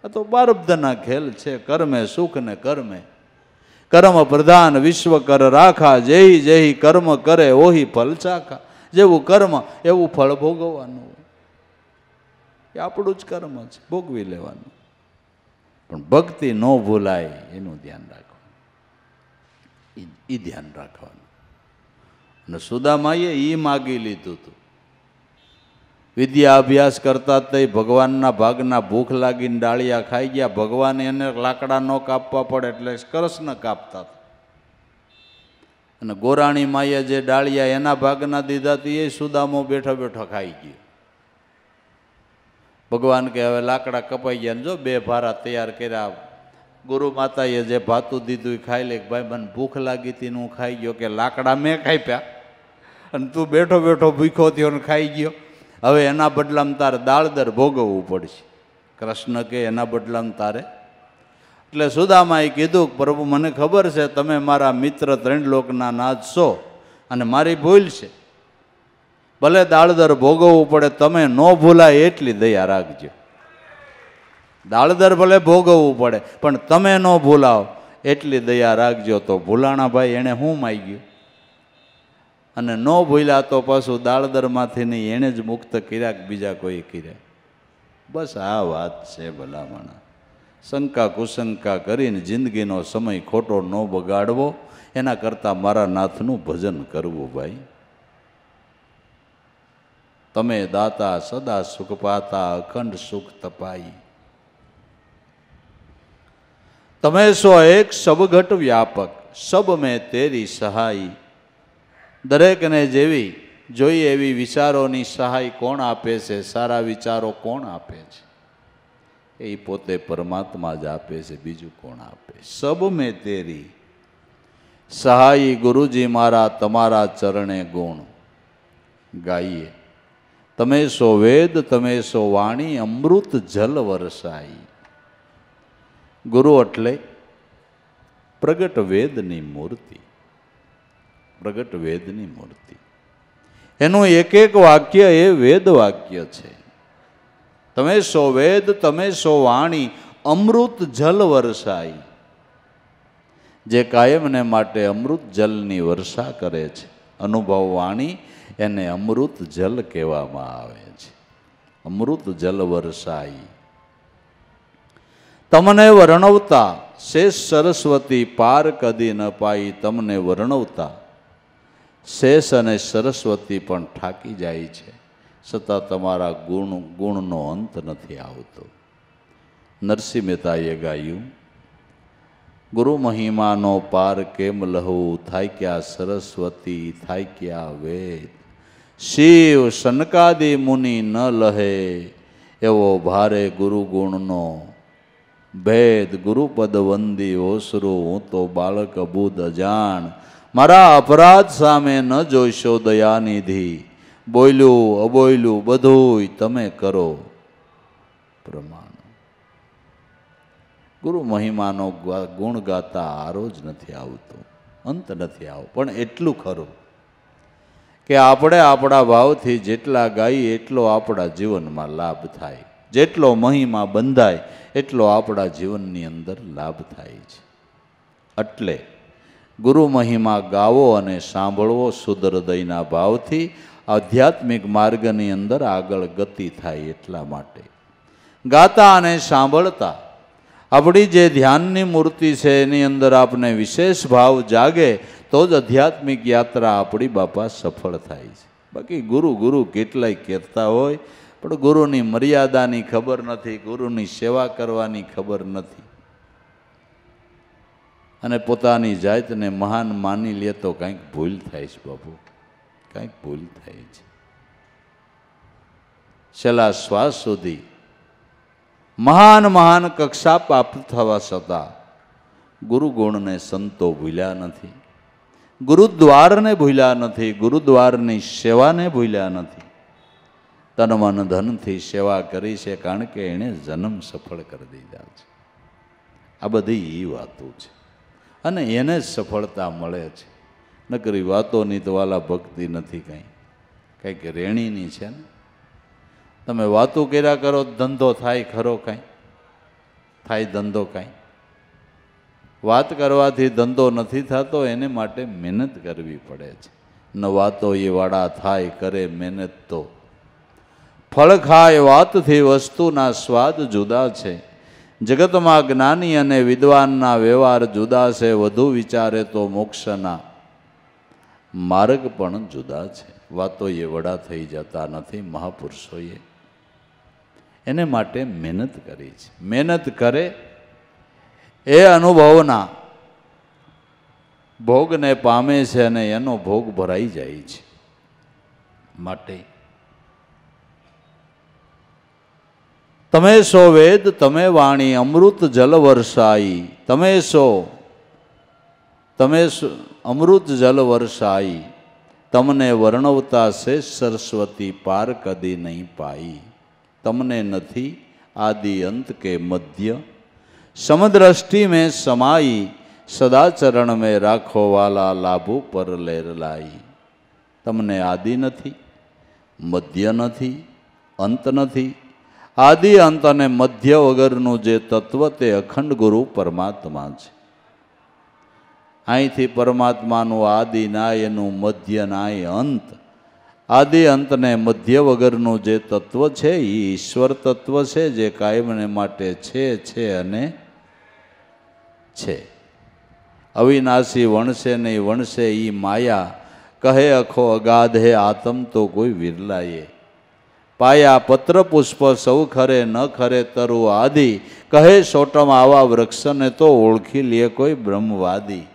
આ તો પ્રારબ્ધના ખેલ છે. કર્મે સુખ ને કર્મે કર્મ પ્રધાન વિશ્વ કર રાખા, જેહી જેહી કર્મ કરે ઓહી ફલ ચાખા. જેવું કર્મ એવું ફળ ભોગવવાનું હોય. એ આપણું જ કર્મ છે, ભોગવી લેવાનું. પણ ભક્તિ ન ભૂલાય એનું ધ્યાન રાખવાનું, એ ધ્યાન રાખવાનું. અને સુદામાએ એ માગી લીધું હતું વિદ્યા અભ્યાસ કરતા તઈ ભગવાનના ભાગના ભૂખ લાગીને ડાળિયા ખાઈ ગયા. ભગવાન એને લાકડા ન કાપવા પડે એટલે કૃષ્ણ કાપતા હતા. અને ગોરાણી માએ જે ડાળિયા એના ભાગના દીધા હતી એ સુદામો બેઠો બેઠો ખાઈ ગયો. ભગવાન કે હવે લાકડા કપાઈ ગયા ને જો 2 ભારા તૈયાર કર્યા. ગુરુ માતાએ જે ભાતું દીધું એ ખાઈ લે. ભાઈ મને ભૂખ લાગી હતી હું ખાઈ ગયો. કે લાકડા મેં કાપ્યા અને તું બેઠો બેઠો ભૂખો થયો ને ખાઈ ગયો. હવે એના બદલામાં તારે દાળદર ભોગવવું પડશે. કૃષ્ણ કે એના બદલામાં તારે. એટલે સુદામાએ કીધું પ્રભુ મને ખબર છે તમે મારા મિત્ર 3 લોકના નાથ છો અને મારી ભૂલ છે. ભલે દાળદર ભોગવવું પડે તમે ન ભૂલાય એટલી દયા રાખજો. દાળદર ભલે ભોગવવું પડે પણ તમે ન ભૂલાવ એટલી દયા રાખજો. તો ભૂલાણા ભાઈ એણે શું માગ્યું અને ન ભૂલ્યા તો પાછું દાળદરમાંથી નહીં એણે જ મુક્ત કર્યા કે બીજા કોઈ કર્યા. બસ આ વાત છે ભલામણા. શંકા કુશંકા કરીને જિંદગીનો સમય ખોટો ન બગાડવો એના કરતાં મારા નાથનું ભજન કરવું. ભાઈ તમે દાતા સદા સુખ પાતા અખંડ સુખ તપાઈ. તમે સો એક સબઘટ વ્યાપક સબ મેં તેરી સહાય. દરેકને જેવી જોઈએ એવી વિચારોની સહાય કોણ આપે છે? સારા વિચારો કોણ આપે છે? એ પોતે પરમાત્મા જ આપે છે, બીજું કોણ આપે? સબ મેં તેરી સહાય. ગુરુજી મારા તમારા ચરણે ગુણ ગાઈએ. તમે સો વેદ તમે સો વાણી અમૃત જલ વરસાઈ. ગુરુ એટલે પ્રગટ વેદની મૂર્તિ. પ્રગટ વેદની મૂર્તિ. એનું એક એક વાક્ય એ વેદ વાક્ય છે. તમે સો વેદ તમે સો વાણી અમૃત જલ વરસાઈ. જે કાયમને માટે અમૃત જલની વર્ષા કરે છે. અનુભવ વાણી એને અમૃત જલ કહેવામાં આવે છે. અમૃત જલ વરસાઈ. તમને વર્ણવતા શેષ સરસ્વતી પાર કદી ન પાઈ. તમને વર્ણવતા શેષ અને સરસ્વતી પણ થાકી જાય છે, છતાં તમારા ગુણનો અંત નથી આવતો. નરસિંહ મહેતાએ ગાયું, ગુરુ મહિમાનો પાર કેમ લહુ, થાક્યા સરસ્વતી થાક્યા વેદ. શિવ સનકાદી મુનિ ન લહે, એવો ભારે ગુરુ ગુણનો ભેદ. ગુરુપદ વંદી ઓસરો, હું તો બાળક બુદ્ધ અજાણ. મારા અપરાધ સામે ન જોઈશો દયાનિધિ. બોલ્યું અબોલ્યું બધુંય તમે કરો પ્રમાણ. ગુરુ મહિમાનો ગુણ ગાતા આરો જ નથી આવતો, અંત નથી આવતો. પણ એટલું ખરું કે આપણે આપણા ભાવથી જેટલા ગાઈએ એટલો આપણા જીવનમાં લાભ થાય. જેટલો મહિમા બંધાય એટલો આપણા જીવનની અંદર લાભ થાય છે. એટલે ગુરુ મહિમા ગાવો અને સાંભળવો શુદ્ધ હૃદયના ભાવથી આધ્યાત્મિક માર્ગની અંદર આગળ ગતિ થાય. એટલા માટે ગાતા અને સાંભળતા આપણી જે ધ્યાનની મૂર્તિ છે એની અંદર આપને વિશેષ ભાવ જાગે તો જ આધ્યાત્મિક યાત્રા આપણી બાપા સફળ થાય છે. બાકી ગુરુ ગુરુ કેટલાય કહેતા હોય પણ ગુરુની મર્યાદાની ખબર નથી, ગુરુની સેવા કરવાની ખબર નથી અને પોતાની જાતને મહાન માની લે તો કંઈક ભૂલ થાય છે બાપુ, કંઈક ભૂલ થાય છે. છેલ્લા શ્વાસ સુધી મહાન મહાન કક્ષા પ્રાપ્ત થવા છતાં ગુરુ ગુણને સંતો ભૂલ્યા નથી, ગુરુદ્વારને ભૂલ્યા નથી, ગુરુદ્વારની સેવાને ભૂલ્યા નથી. તન મન ધનથી સેવા કરી છે કારણ કે એણે જન્મ સફળ કરી દીધા છે. આ બધી એ વાતો છે અને એને જ સફળતા મળે છે. નકરી વાતોની તો વાલા ભક્તિ નથી, કંઈક રેણીની છે ને. તમે વાતો કર્યા કરો ધંધો થાય ખરો? કાંઈ થાય ધંધો? કાંઈ વાત કરવાથી ધંધો નથી થતો, એને માટે મહેનત કરવી પડે છે. ન વાતો એ વાડા થાય કરે મહેનત તો. ફળ ખાય વાતથી વસ્તુના સ્વાદ જુદા છે. જગતમાં જ્ઞાની અને વિદ્વાનના વ્યવહાર જુદા છે. વધુ વિચારે તો મોક્ષના માર્ગ પણ જુદા છે. વાતો એ વડા થઈ જતા નથી. મહાપુરુષોએ એને માટે મહેનત કરી છે. મહેનત કરે એ અનુભવના ભોગને પામે છે અને એનો ભોગ ભરાઈ જાય છે. માટે તમે સો વેદ તમે વાણી અમૃત જલ વર્ષાઈ, તમે અમૃત જલ વર્ષાઈ, તમને વર્ણવતા છે સરસ્વતી પાર કદી નહીં પાઈ. તમને નથી આદિ અંત કે મધ્ય, સમદ્રષ્ટિ में समाई, સદા ચરણ મેં રાખો વાલા લાભુ પર લેર લાઈ. તમને આદિ નથી, મધ્ય નથી, અંત નથી. આદિ અંત અને મધ્ય વગરનું જે તત્વ તે અખંડ ગુરુ પરમાત્મા છે. અહીંથી પરમાત્માનું આદિ નાય, એનું મધ્ય નાય, અંત. આદિ અંત ને મધ્ય વગરનું જે તત્વ છે એ ઈશ્વર તત્વ છે, જે કાયમને માટે છે અને છે. અવિનાશી વણશે નહીં વણશે ઈ માયા, કહે અખો અગાધ હે આતમ તો કોઈ વિરલાએ. પાયા પત્ર પુષ્પ સૌ ખરે ન ખરે તરુ આદિ, કહે સોટમ આવા વૃક્ષને તો ઓળખી લે કોઈ બ્રહ્મવાદી.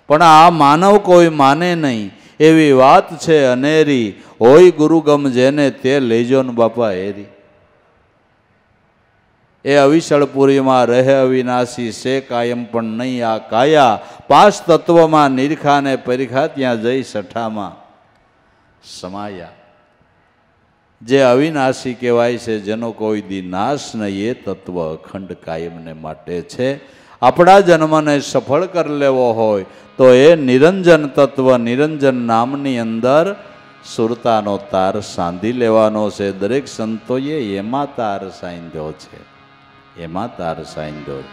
પણ આ માનવ કોઈ માને નહીં એવી વાત છે અનેરી, હોય ગુરુગમ જેને તે લેજો ને બાપા હેરી. એ અવિશળપુરીમાં રહે અવિનાશી છે કાયમ પણ નહીં આ કાયા, પાંચ તત્વમાં નિરખા ને પરિખા ત્યાં જઈ સઠામાં સમાયા. જે અવિનાશી કહેવાય છે, જેનો કોઈ દી નાશ નહીં, એ તત્વ અખંડ કાયમને માટે છે. આપણા જન્મને સફળ કરી લેવો હોય તો એ નિરંજન તત્વ, નિરંજન નામની અંદર સુરતાનો તાર સાંધી લેવાનો છે. દરેક સંતોએ એમાં તાર સાંધ્યો છે, એમાં તાર સાંધ્યો.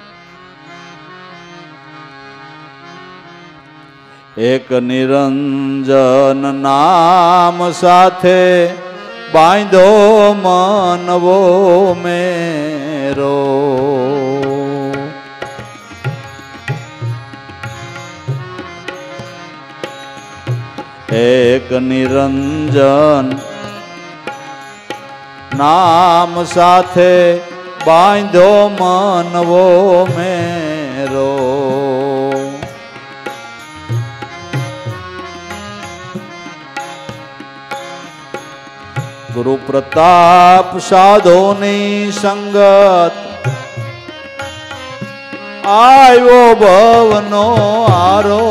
એક નિરંજન નામ સાથે બાંધો મનવો મેરો, એક નિરંજન નામ સાથે બાંધો મનવો મેરો. ગુરુ પ્રતાપ સાધોની સંગત, આવ્યો ભવનો આરો,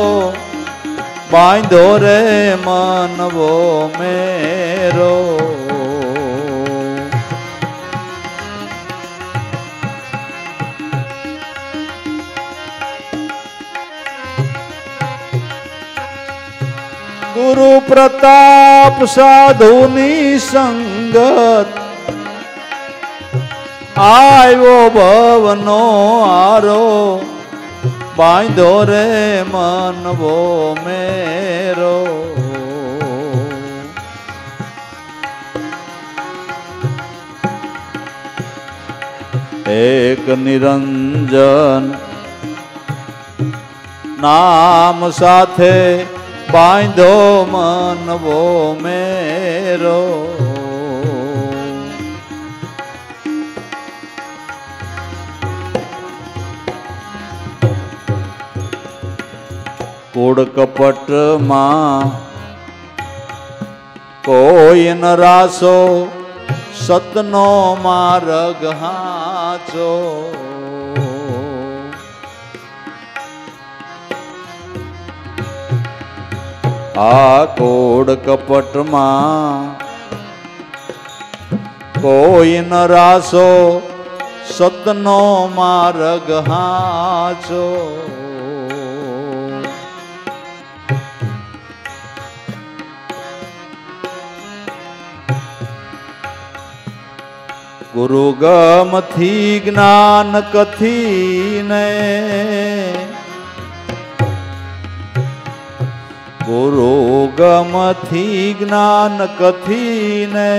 બાંધો રે મનવો મેરો. ગુરુ પ્રતાપ સાધુની સંગત, આવ્યો ભવનો આરો, બાંધો રે મનવો મેરો. એક નિરંજન નામ સાથે બાંધો મનવો મેરો. કૂડ કપટમાં કોઈ ન રાસો, સતનો માર્ગ હાચો. આ કૂડ કપટમાં કોઈ ન રાસો, સતનો માર્ગ હાચો. ગુરુ ગમથી જ્ઞાન કથીને, ગુરુ ગમથી જ્ઞાન કથીને,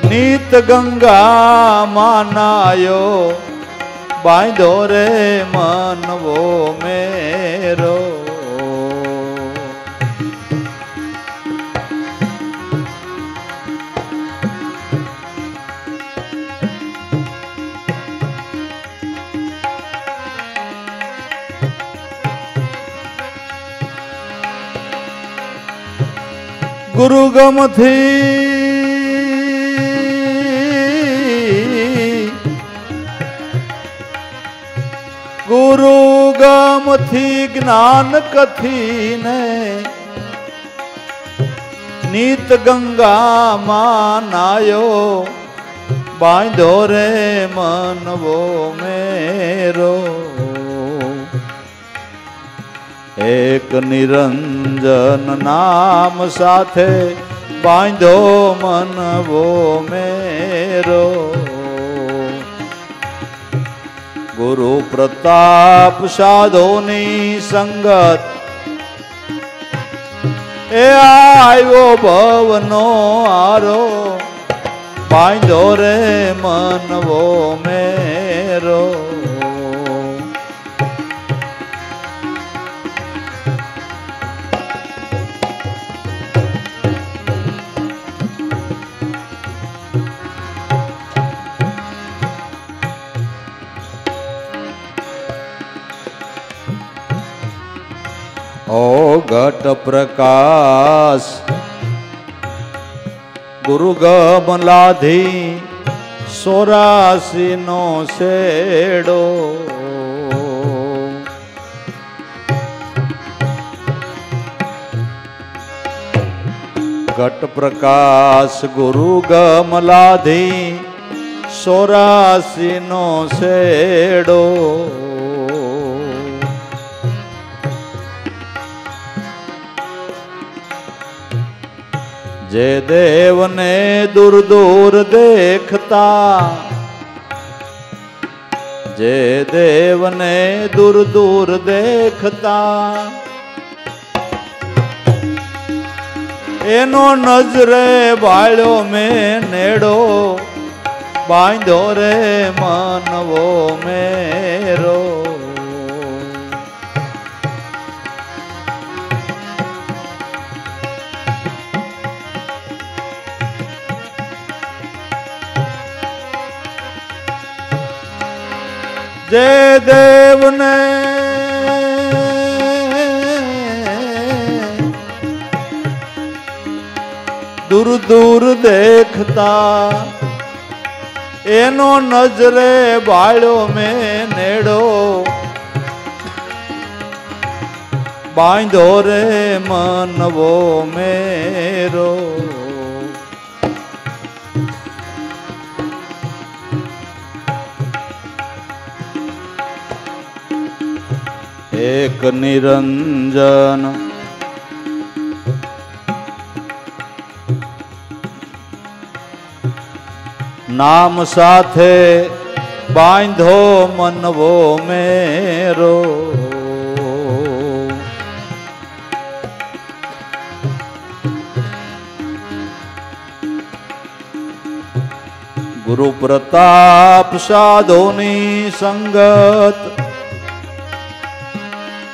નીત ગંગા માનાયો, બાંધો રે મનવો મેરો. ગુરુ ગમથી ગુરુ ગમથી જ્ઞાન કથીને નીત ગંગામાં નાયો બાંધો રે મનવો મેરો એક નિરંજન નામ સાથે બાંધો મનવો મેરો ગુરુ પ્રતાપ સાધોની સંગત એ આવ્યો ભવનો આરો બાંધો રે મનવો મેરો ઓ ઘટ પ્રકાશ ગુરુ ગમલાધી 84 નો શેડો ઘટ પ્રકાશ ગુરુ ગમલાધી 84 નો શેડો જે દેવને દૂર દૂર દેખતા જે દેવને દૂર દૂર દેખતા એનો નજરે વાળ્યો મેં નેડો બાંધો રે મનવો મેરો જે દેવને દૂર દૂર દેખતા એનો નજરે વાળ્યો મેં નેડો બાંધો રે મનવો મેરો એક નિરંજન નામ સાથે બાંધો મનવો મેરો ગુરુ પ્રતાપ સાધોની સંગત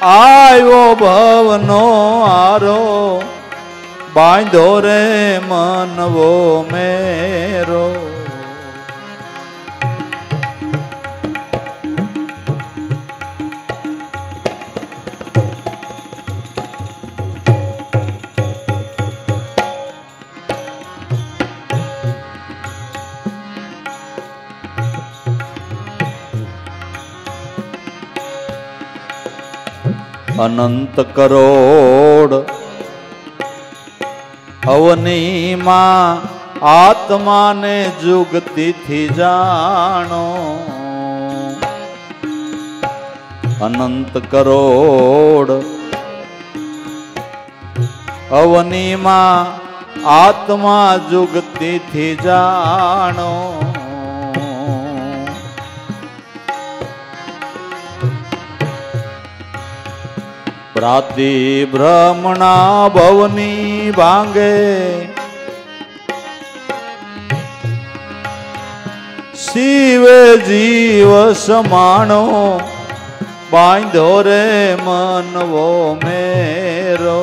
આવ્યો ભવનો આરો બાંધો રે મનવો મેરો અનંત કરોડ અવનીમાં આત્માને જુગતીથી જાણો અનંત કરોડ અવનીમાં આત્મા જુગતીથી જાણો પ્રાતિ ભ્રમણા ભવની ભાંગે શિવે જીવ સમાણો બાંધો રે મનવો મેરો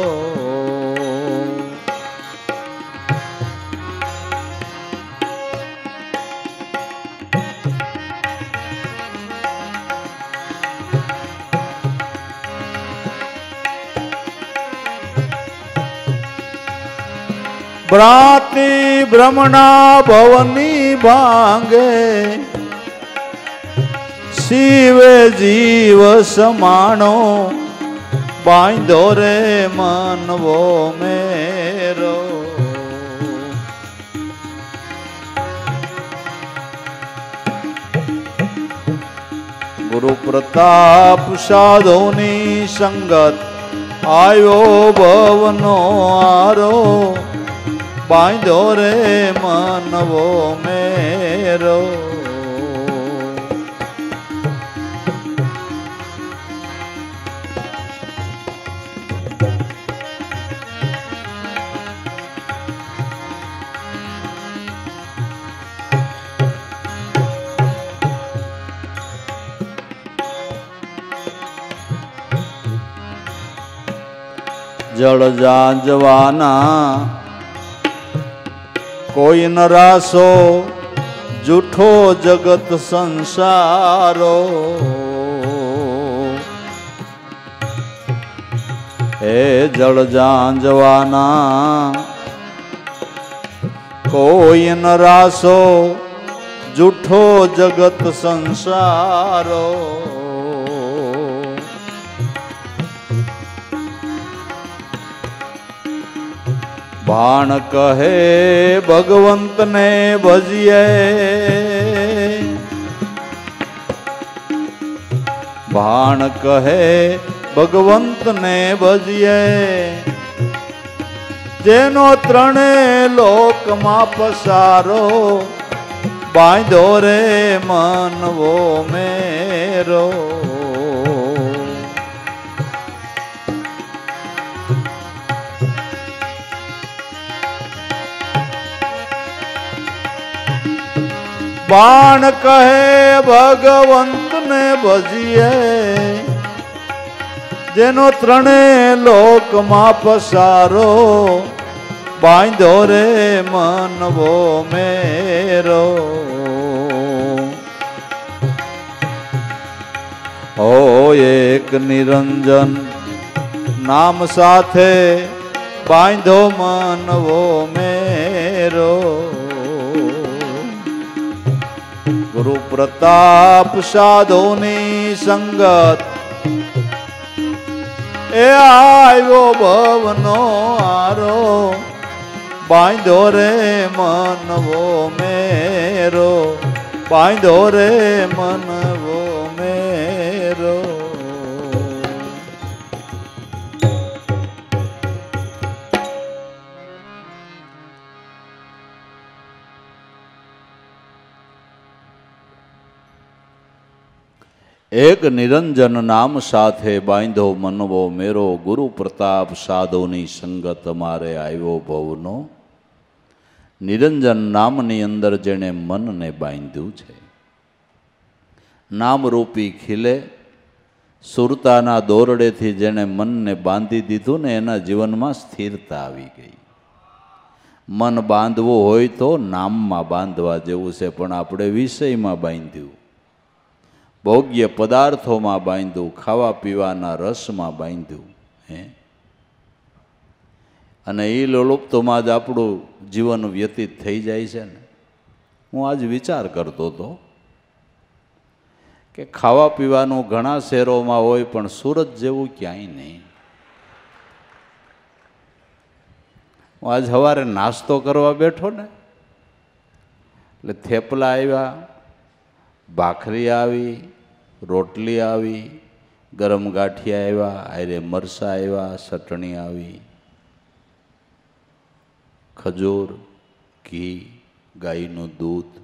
ભ્રાંતિ ભ્રમણા ભવની ભાંગે શિવે જીવ સમાણો બાંધો રે મનવો મેરો ગુરુ પ્રતાપ સાધુની સંગત આવ્યો ભવનો આરો બાંધો રે મનવો મેરો જળ જાંજવાના કોઈ ન રાસો જૂઠો જગત સંસારો હે જળ જાંજવાના કોઈ ન રાસો જૂઠો જગત સંસારો ભાણ કહે ભગવંતને ભજીએ ભાણ કહે ભગવંતને ભજીએ જેનો ત્રણે લોકમાં પસારો બાંધો રે મનવો મેરો બાણ કહે ભગવંતને ભજીએ જેનો ત્રણે લોકમાં પસારો બાંધો રે મનવો મેરો ઓ એક નિરંજન નામ સાથે બાંધો મનવો મેરો ગુરુ પ્રતાપ સાધુની સંગત એ આવ્યો ભવનો આરો બાંધો રે મનવો મેરો બાંધો રે મનવો મેરો એક નિરંજન નામ સાથે બાંધો મનવો મેરો ગુરુ પ્રતાપ સાધુની સંગત મારે આવ્યો ભવનો નિરંજન નામની અંદર જેણે મનને બાંધ્યું છે નામરૂપી ખીલે સુરતાના દોરડેથી જેણે મનને બાંધી દીધું ને એના જીવનમાં સ્થિરતા આવી ગઈ મન બાંધવું હોય તો નામમાં બાંધવા જેવું છે પણ આપણે વિષયમાં બાંધ્યું ભોગ્ય પદાર્થોમાં બાંધ્યું ખાવા પીવાના રસમાં બાંધ્યું હે અને એ લોલુપ્તમાં જ આપણું જીવન વ્યતીત થઈ જાય છે ને હું આજ વિચાર કરતો હતો કે ખાવા પીવાનું ઘણા શહેરોમાં હોય પણ સુરત જેવું ક્યાંય નહીં હું આજ સવારે નાસ્તો કરવા બેઠો ને એટલે થેપલા આવ્યા ભાખરી આવી રોટલી આવી ગરમ ગાંઠિયા આવ્યા આયરે મરચાં આવ્યા ચટણી આવી ખજૂર ઘી ગાયનું દૂધ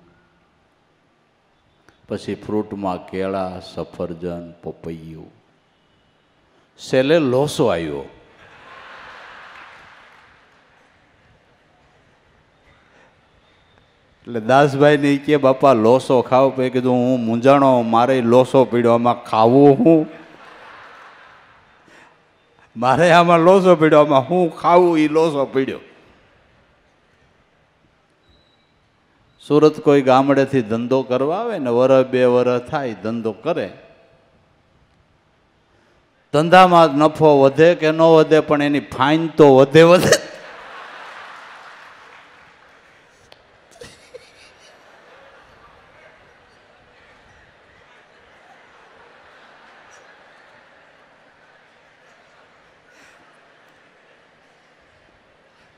પછી ફ્રૂટમાં કેળા સફરજન પપૈયું સેલે લોસો આવ્યો એટલે દાસભાઈ ને કે બાપા લોસો ખાવ પે કીધું હું મૂંઝાણો મારે લોસો પીડ્યો આમાં ખાવું હું મારે આમાં લોસો પીડ્યો આમાં હું ખાવું એ લોસો પીડ્યો સુરત કોઈ ગામડેથી ધંધો કરવા આવે ને વરસ બે વરસ થાય ધંધો કરે ધંધામાં નફો વધે કે ન વધે પણ એની ફાઇન તો વધે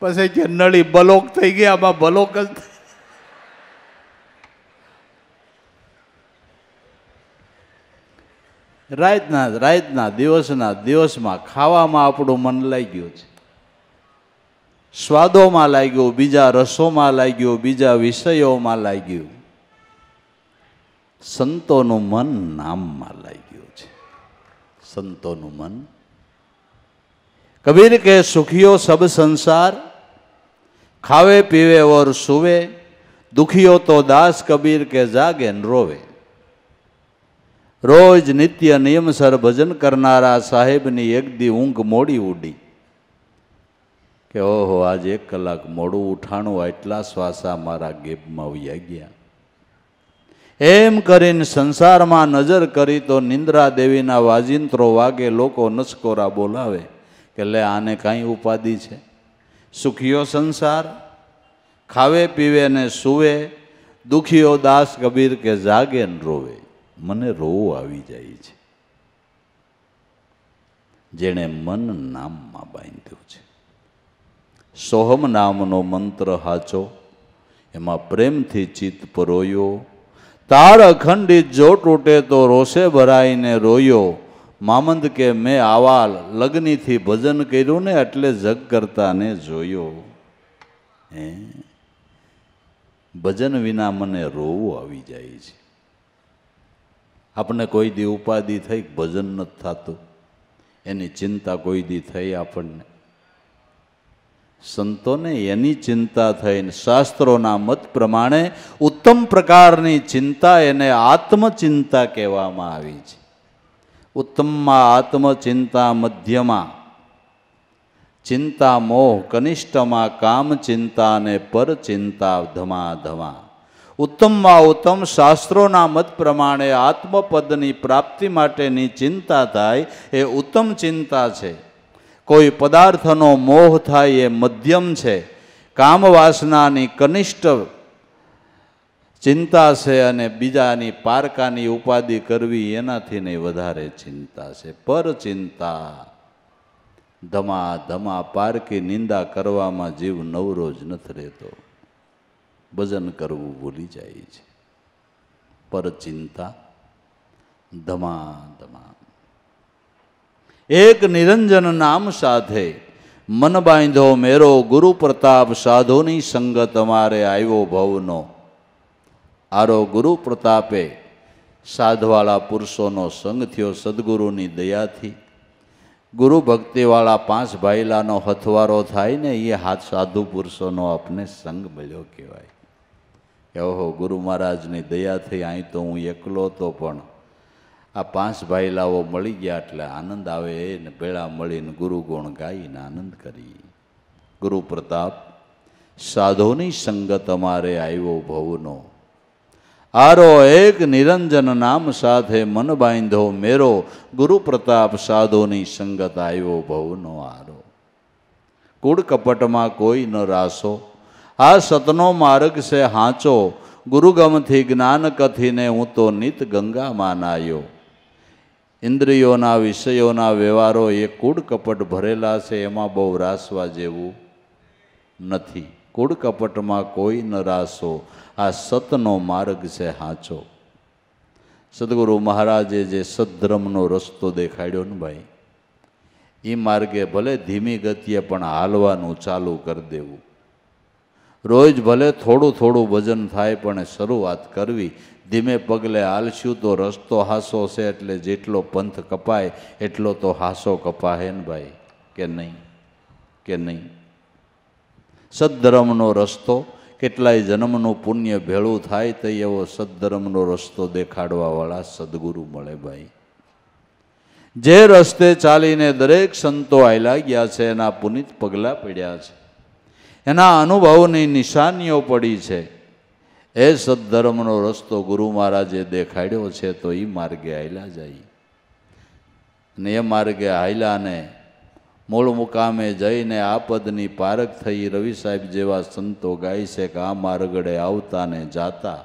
પછી કે નળી બ્લોક થઈ ગઈ, આમાં બ્લોક જ રાતના દિવસમાં ખાવામાં આપણું મન લાગ્યું છે, સ્વાદોમાં લાગ્યું, બીજા રસોમાં લાગ્યું, બીજા વિષયોમાં લાગ્યું. સંતોનું મન નામમાં લાગ્યું છે. સંતોનું મન. કબીર કે સુખિયો સબ સંસાર, ખાવે પીવે ઓર સુવે, દુખિયો તો દાસ કબીર કે જાગે ન રોવે. રોજ નિત્ય નિયમસર ભજન કરનારા સાહેબની એક દી ઊંઘ મોડી ઉડી કે ઓહો આજ 1 કલાક મોડું ઉઠાણું, એટલા શ્વાસા મારા ગેપમાં વયા ગયા. એમ કરીને સંસારમાં નજર કરી તો નિંદ્રા દેવીના વાજિંત્રો વાગે, લોકો નસકોરા બોલાવે કે લે આને કાંઈ ઉપાધિ છે. સુખિયો સંસાર, ખાવે પીવે ને સુવે, દુખિયો દાસ કબીર કે જાગે ને રોવે. મને રોવું આવી જાય છે. જેણે મન નામમાં બાંધ્યું છે. સોહમ નામનો મંત્ર હાચો, એમાં પ્રેમથી ચિત્ત પરોયો. તાળ અખંડિત જો તૂટે તો રોષે ભરાઈને રોયો. મામંદ કે મેં આવા લગ્નથી ભજન કર્યું ને એટલે જગ કરતાને જોયો. ભજન વિના મને રોવું આવી જાય છે. આપણને કોઈ દી ઉપાધિ થઈ, ભજન નથી થતું, એની ચિંતા કોઈ દી થઈ આપણને? સંતોને એની ચિંતા થઈને શાસ્ત્રોના મત પ્રમાણે ઉત્તમ પ્રકારની ચિંતા એને આત્મચિંતા કહેવામાં આવી છે. ઉત્તમમાં આત્મચિંતા, મધ્યમાં ચિંતા મોહ, કનિષ્ઠમાં કામ ચિંતા અને પર ચિંતા ધમાધમા. ઉત્તમમાં ઉત્તમ શાસ્ત્રોના મત પ્રમાણે આત્મપદની પ્રાપ્તિ માટેની ચિંતા થાય એ ઉત્તમ ચિંતા છે. કોઈ પદાર્થનો મોહ થાય એ મધ્યમ છે. કામ વાસનાની કનિષ્ઠ ચિંતા છે અને બીજાની પારકાની ઉપાધિ કરવી એનાથી નહીં વધારે ચિંતા છે. પર ચિંતા ધમા ધમા, પારકી નિંદા કરવામાં જીવ નવરો જ નથી રહેતો, ભજન કરવું ભૂલી જાય છે. પર ચિંતા ધમા ધમા. એક નિરંજન નામ સાથે મન બાંધો મેરો, ગુરુ પ્રતાપ સાધુની સંગત અમારે આવ્યો ભવનો. આરો ગુરુ પ્રતાપે સાધવાળા પુરુષોનો સંગ થયો સદગુરુની દયાથી. ગુરુ ભક્તિવાળા 5 ભાઈલાનો હથવારો થાય ને એ હાથ સાધુ પુરુષોનો આપને સંગ મળ્યો કહેવાય. ઓહો ગુરુ મહારાજની દયાથી અહીં તો હું એકલો તો પણ આ 5 ભાઈલાઓ મળી ગયા એટલે આનંદ આવે ને ભેળા મળીને ગુરુ ગુણ ગાઈને આનંદ કરી. ગુરુ પ્રતાપ સાધુની સંગત અમારે આવ્યો ભવનો. આરો એક નિરંજન નામ સાથે મન બાંધો મેરો, ગુરુ પ્રતાપ સાધુની સંગત આવ્યો ભવનો આરો. કૂડ કપટમાં કોઈ ન રાસો, આ સતનો માર્ગ છે હાંચો. ગુરુગમથી જ્ઞાન કથીને હું તો નિત ગંગામાં નાયો. ઇન્દ્રિયોના વિષયોના વ્યવહારો એ કૂડ કપટ ભરેલા છે, એમાં બહુ રાસવા જેવું નથી. કૂડ કપટમાં કોઈ ન રાસો, આ સતનો માર્ગ છે હાચો. સદગુરુ મહારાજે જે સદ્ધર્મનો રસ્તો દેખાડ્યો ને ભાઈ, એ માર્ગે ભલે ધીમી ગતિએ પણ હાલવાનું ચાલુ કરી દેવું. રોજ ભલે થોડું થોડું ભજન થાય પણ શરૂઆત કરવી. ધીમે પગલે હાલશું તો રસ્તો હાસો છે, એટલે જેટલો પંથ કપાય એટલો તો હાસો કપાય ને ભાઈ, કે નહીં? કે નહીં? સદ્ધર્મનો રસ્તો કેટલાય જન્મનું પુણ્ય ભેળું થાય તો એવો સદ્ધર્મનો રસ્તો દેખાડવાવાળા સદગુરુ મળે ભાઈ. જે રસ્તે ચાલીને દરેક સંતો આયલા ગયા છે, એના પુનિત પગલાં પડ્યા છે, એના અનુભવની નિશાનીઓ પડી છે. એ સદ્ધર્મનો રસ્તો ગુરુ મહારાજે દેખાડ્યો છે, તો એ માર્ગે હાલ્યા જાય. અને એ માર્ગે હાલ્યાને મૂળ મુકામે જઈને આ પદની પારખ થઈ. રવિ સાહેબ જેવા સંતો ગાય છે કે આ માર્ગડે આવતા ને જાતા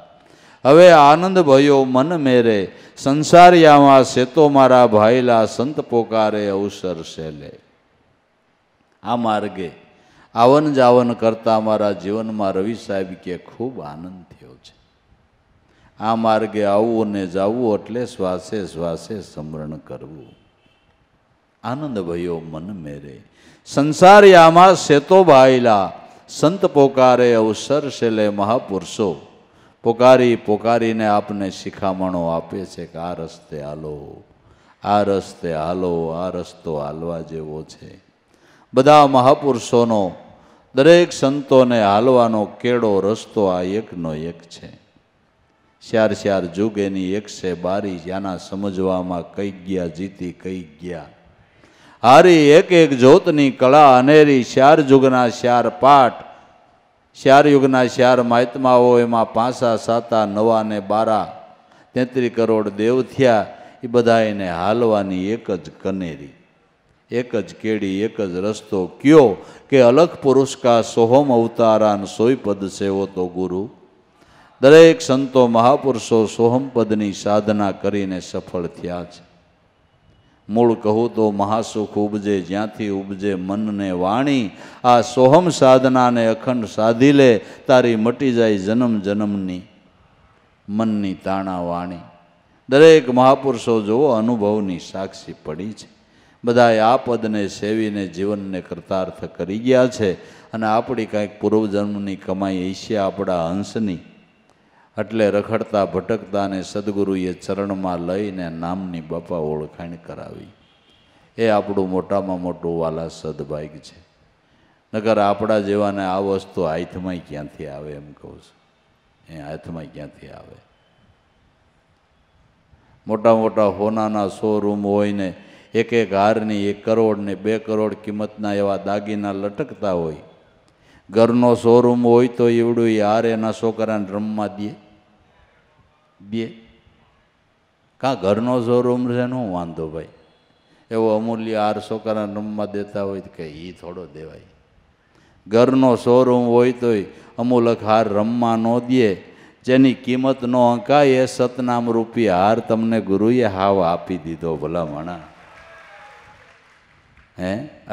હવે આનંદ ભયો મન મેરે, સંસારિયામાં સેતો મારા ભાઈલા, સંત પોકારે અવસર શેલે. આ માર્ગે આવન જાવન કરતા અમારા જીવનમાં રવિ સાહેબ કે ખૂબ આનંદ થયો છે. આ માર્ગે આવવું ને જાવું એટલે શ્વાસે શ્વાસે સ્મરણ કરવું. આનંદ ભયો મન મેરે સંસારિયામાં સેતો ભાઈલા સંત પોકારે અવસર શેલે મહાપુરુષો. પોકારી પોકારીને આપને શિખામણો આપે છે કે આ રસ્તે હાલો, આ રસ્તે હાલો, આ રસ્તો હાલવા જેવો છે. બધા મહાપુરુષોનો, દરેક સંતોને હાલવાનો કેળો રસ્તો આ એકનો એક છે. શ્યાર શ્યાર જુગ એની એક છે બારી, યાના સમજવામાં કઈ ગયા જીતી કઈ ગયા હારી. એક એક જ્યોતની કળા અનેરી, શ્યાર જુગના શ્યાર પાઠ, શ્યાર યુગના શ્યાર મહાત્માઓ, એમાં 5 7 9 ને 12 33 કરોડ દેવ થયા. એ બધા એને હાલવાની એક જ કનેરી, એક જ કેડી, એક જ રસ્તો કયો કે અલખ પુરુષ કા સોહમ અવતારાન સોય પદ સેવો તો ગુરુ. દરેક સંતો મહાપુરુષો સોહમ પદની સાધના કરીને સફળ થયા છે. મૂળ કહું તો મહાસુખ ઉપજે જ્યાંથી ઉપજે મન ને વાણી. આ સોહમ સાધનાને અખંડ સાધી લે, તારી મટી જાય જન્મ જન્મની મનની તાણા વાણી. દરેક મહાપુરુષો જોવો અનુભવની સાક્ષી પડી છે. બધાએ આ પદને સેવીને જીવનને કૃતાર્થ કરી ગયા છે. અને આપણી કાંઈક પૂર્વજન્મની કમાઈ હશે આપણા હંસની, એટલે રખડતા ભટકતાને સદગુરુએ ચરણમાં લઈને નામની બાપા ઓળખાણ કરાવી. એ આપણું મોટામાં મોટું વાલા સદભાગ્ય છે. નકર આપણા જેવાને આ વસ્તુ હાથમાં ક્યાંથી આવે એમ કહું છું. એ હાથમાં ક્યાંથી આવે? મોટા મોટા હોનાના શોરૂમ હોય ને એક એક હારની 1 કરોડ ને 2 કરોડ કિંમતના એવા દાગીના લટકતા હોય. ઘરનો શોરૂમ હોય તો એવડું હાર એના છોકરાને રમવા દે કાં ઘરનો શોરૂમ છે નો વાંધો ભાઈ. એવો અમૂલ્ય હાર છોકરાને રમવા દેતા હોય કે એ થોડો દેવાય. ઘરનો શોરૂમ હોય તોય અમૂલક હાર રમવા ન દે. જેની કિંમત ન અંકાય એ સતનામ રૂપી હાર તમને ગુરુએ હાવ આપી દીધો ભલામણા.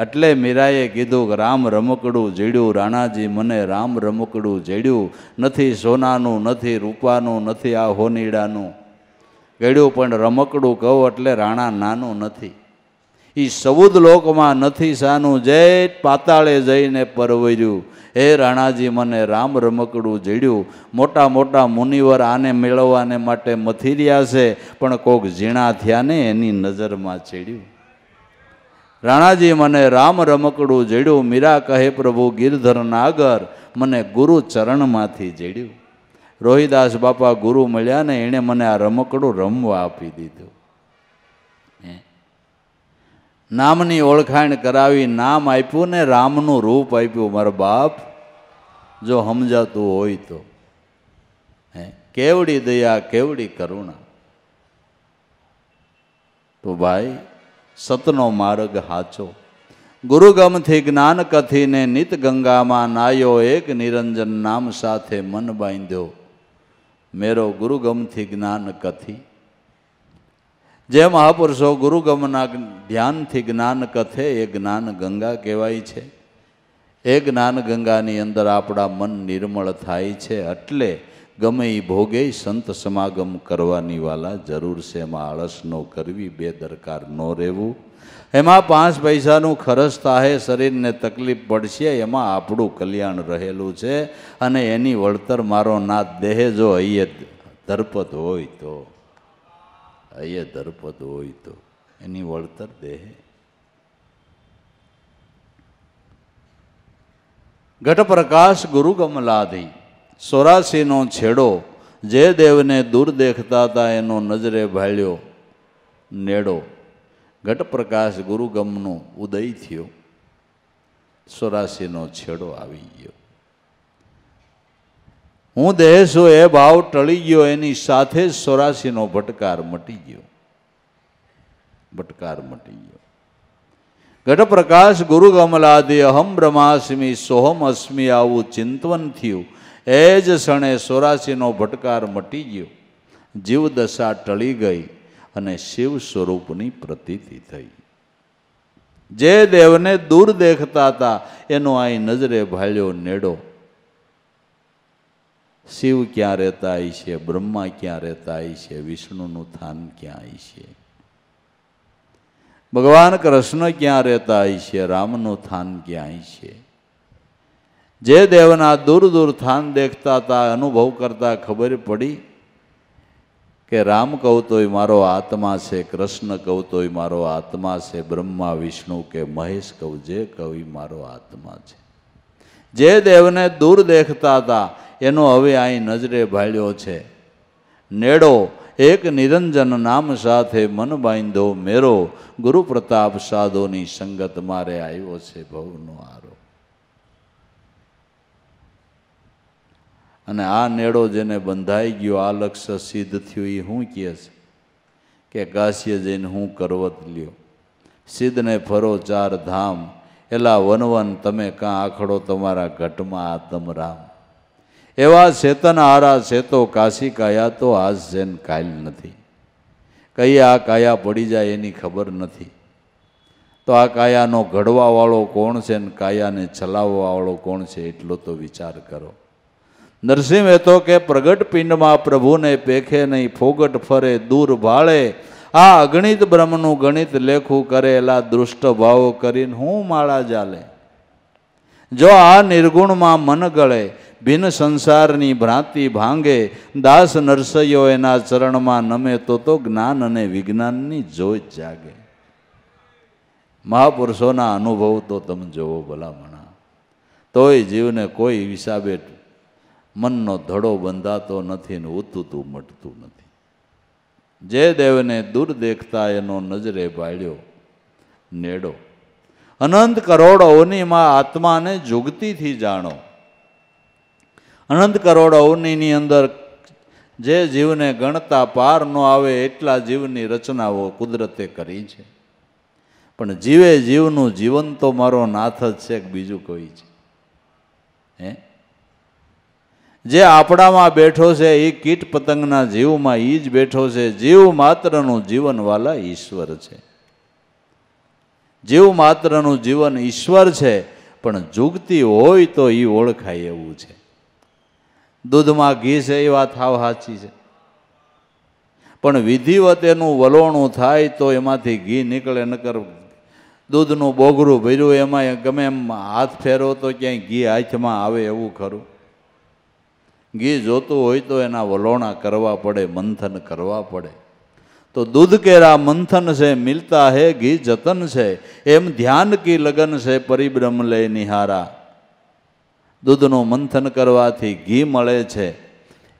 એટલે મીરાએ કીધું કે રામ રમકડું જેડ્યું રાણાજી મને રામ રમકડું જેડ્યું. નથી સોનાનું, નથી રૂપાનું, નથી આ હોનીડાનું ગળ્યું, પણ રમકડું કહું એટલે રાણા નાનું નથી. એ 14 લોકમાં નથી સાનું, જય પાતાળે જઈને પરવર્યું. હે રાણાજી મને રામ રમકડું જેડ્યું. મોટા મોટા મુનિવર આને મેળવવાને માટે મથી રહ્યા છે, પણ કોક ઝીણા થયા ને એની નજરમાં ચડ્યું. રાણાજી મને રામ રમકડું જેડ્યું. મીરા કહે પ્રભુ ગિરધર નાગર મને ગુરુ ચરણમાંથી જેડ્યું. રોહિદાસ બાપા ગુરુ મળ્યા ને એણે મને આ રમકડું રમવા આપી દીધું. નામની ઓળખાણ કરાવી, નામ આપ્યું ને રામનું રૂપ આપ્યું. મારા બાપ જો સમજાતું હોય તો કેવડી દયા, કેવડી કરુણા. તો ભાઈ સતનો માર્ગ હાચો. ગુરુગમથી જ્ઞાન કથીને નિત ગંગામાં નાયો. એક નિરંજન નામ સાથે મન બાંધ્યો. મેરો ગુરુગમથી જ્ઞાન કથી. જે મહાપુરુષો ગુરુગમના ધ્યાનથી જ્ઞાન કથે એ જ્ઞાન ગંગા કહેવાય છે. એ જ્ઞાન ગંગાની અંદર આપણા મન નિર્મળ થાય છે. એટલે ગમે એ ભોગે સંત સમાગમ કરવાની વાલા જરૂર છે. એમાં આળસ ન કરવી, બેદરકાર ન રહેવું. એમાં 5 પૈસાનું ખર્ચ થાય, શરીરને તકલીફ પડશે, એમાં આપણું કલ્યાણ રહેલું છે. અને એની વળતર મારો નાથ દેહ જો અહીંયા ધરપત હોય તો, અહીંયા ધરપત હોય તો એની વળતર દેહ. ઘટ પ્રકાશ ગુરુ ગમલાધી 84નો છેડો. જે દેવને દૂર દેખતા હતા એનો નજરે ભાળ્યો નેડો. ઘટ પ્રકાશ ગુરુગમનો ઉદય થયો. 84નો છેડો આવી ગયો. હું દેહ છું એ ભાવ ટળી ગયો. એની સાથે જ 84નો ભટકાર મટી ગયો. ભટકાર મટી ગયો. ઘટ પ્રકાશ ગુરુ ગમલાદિ અહમ બ્રહ્માસ્મિ સોહમ અસ્મિ આવું ચિંતવન થયું. એ જ ક્ષણે 84નો ભટકાર મટી ગયો. જીવ દશા ટળી ગઈ અને શિવ સ્વરૂપની પ્રતીતિ થઈ. જે દેવને દૂર દેખતા હતા એનો અહીં નજરે ભાળ્યો નેડો. શિવ ક્યાં રહેતા આવી છે, બ્રહ્મા ક્યાં રહેતા આવી છે, વિષ્ણુનું થાન ક્યાં આવી છે, ભગવાન કૃષ્ણ ક્યાં રહેતા આવી છે, રામનું થાન ક્યાં આવી છે. જે દેવના દૂર દૂર થાન દેખતા હતા, અનુભવ કરતા ખબર પડી કે રામ કહું તોય મારો આત્મા છે, કૃષ્ણ કહું તોય મારો આત્મા છે, બ્રહ્મા વિષ્ણુ કે મહેશ કહું જે કહું મારો આત્મા છે. જે દેવને દૂર દેખતા હતા એનો હવે અહીં નજરે ભાળ્યો છે નેડો. એક નિરંજન નામ સાથે મન બાંધો મેરો, ગુરુ પ્રતાપ સાધોની સંગત મારે આવ્યો છે ભવનો આરો. અને આ નેડો જેને બંધાઈ ગયો, આ લક્ષ્ય સિદ્ધ થયું, એ શું કહે છે કે કાશીએ જઈને હું કરવત લ્યો, સિદ્ધને ફરો ચાર ધામ, એલા વનવન તમે કાં આખડો તમારા ઘટમાં આતમ રામ. એવા ચેતન હારા છે તો કાશી કાયા તો આજ જેન કાલ નથી. કઈ આ કાયા પડી જાય એની ખબર નથી. તો આ કાયાનો ઘડવાવાળો કોણ છે ને કાયાને ચલાવવાવાળો કોણ છે એટલો તો વિચાર કરો. નરસિંહ તો કે પ્રગટ પિંડમાં પ્રભુને પેખે નહીં, ફોગટ ફરે દૂર ભાળે, આ અગણિત બ્રહ્મનું ગણિત લેખું કરેલા દૃષ્ટ ભાવો કરીને હું માળા જાલે. જો આ નિર્ગુણમાં મન ગળે, ભિન્ન સંસારની ભ્રાંતિ ભાંગે, દાસ નરસૈયો એના ચરણમાં નમે તો જ્ઞાન અને વિજ્ઞાનની જોત જાગે. મહાપુરુષોના અનુભવ તો તમે જોવો ભલામણા, તોય જીવને કોઈ હિસાબે મનનો ધડો બંધાતો નથી ને ઉતૂતું મટતું નથી. જે દેવને દૂર દેખતા એનો નજરે ભાળ્યો નેડો. અનંત કરોડ અવનીમાં આત્માને જુગતીથી જાણો. અનંત કરોડ અવનીની અંદર જે જીવને ગણતા પાર ન આવે એટલા જીવની રચનાઓ કુદરતે કરી છે. પણ જીવે જીવનું જીવન તો મારો નાથ જ છે કે બીજું કોઈ છે? હે, જે આપણામાં બેઠો છે એ કીટ પતંગના જીવમાં એ જ બેઠો છે. જીવ માત્રનું જીવન વાલા ઈશ્વર છે. જીવ માત્રનું જીવન ઈશ્વર છે, પણ જુગતી હોય તો એ ઓળખાય એવું છે. દૂધમાં ઘી છે એ વાત હાવ સાચી છે, પણ વિધિવત એનું વલોણું થાય તો એમાંથી ઘી નીકળે. નકર દૂધનું બોગરું ભર્યું એમાં ગમે એમ હાથ ફેરવો તો ક્યાંય ઘી હાથમાં આવે એવું ખરું? ઘી જોતું હોય તો એના વલોણા કરવા પડે, મંથન કરવા પડે. તો દૂધ કેરા મંથન છે મિલતા હે ઘી જતન છે, એમ ધ્યાન કી લગન છે પરિબ્રહ્મ લે નિહારા. દૂધનું મંથન કરવાથી ઘી મળે છે,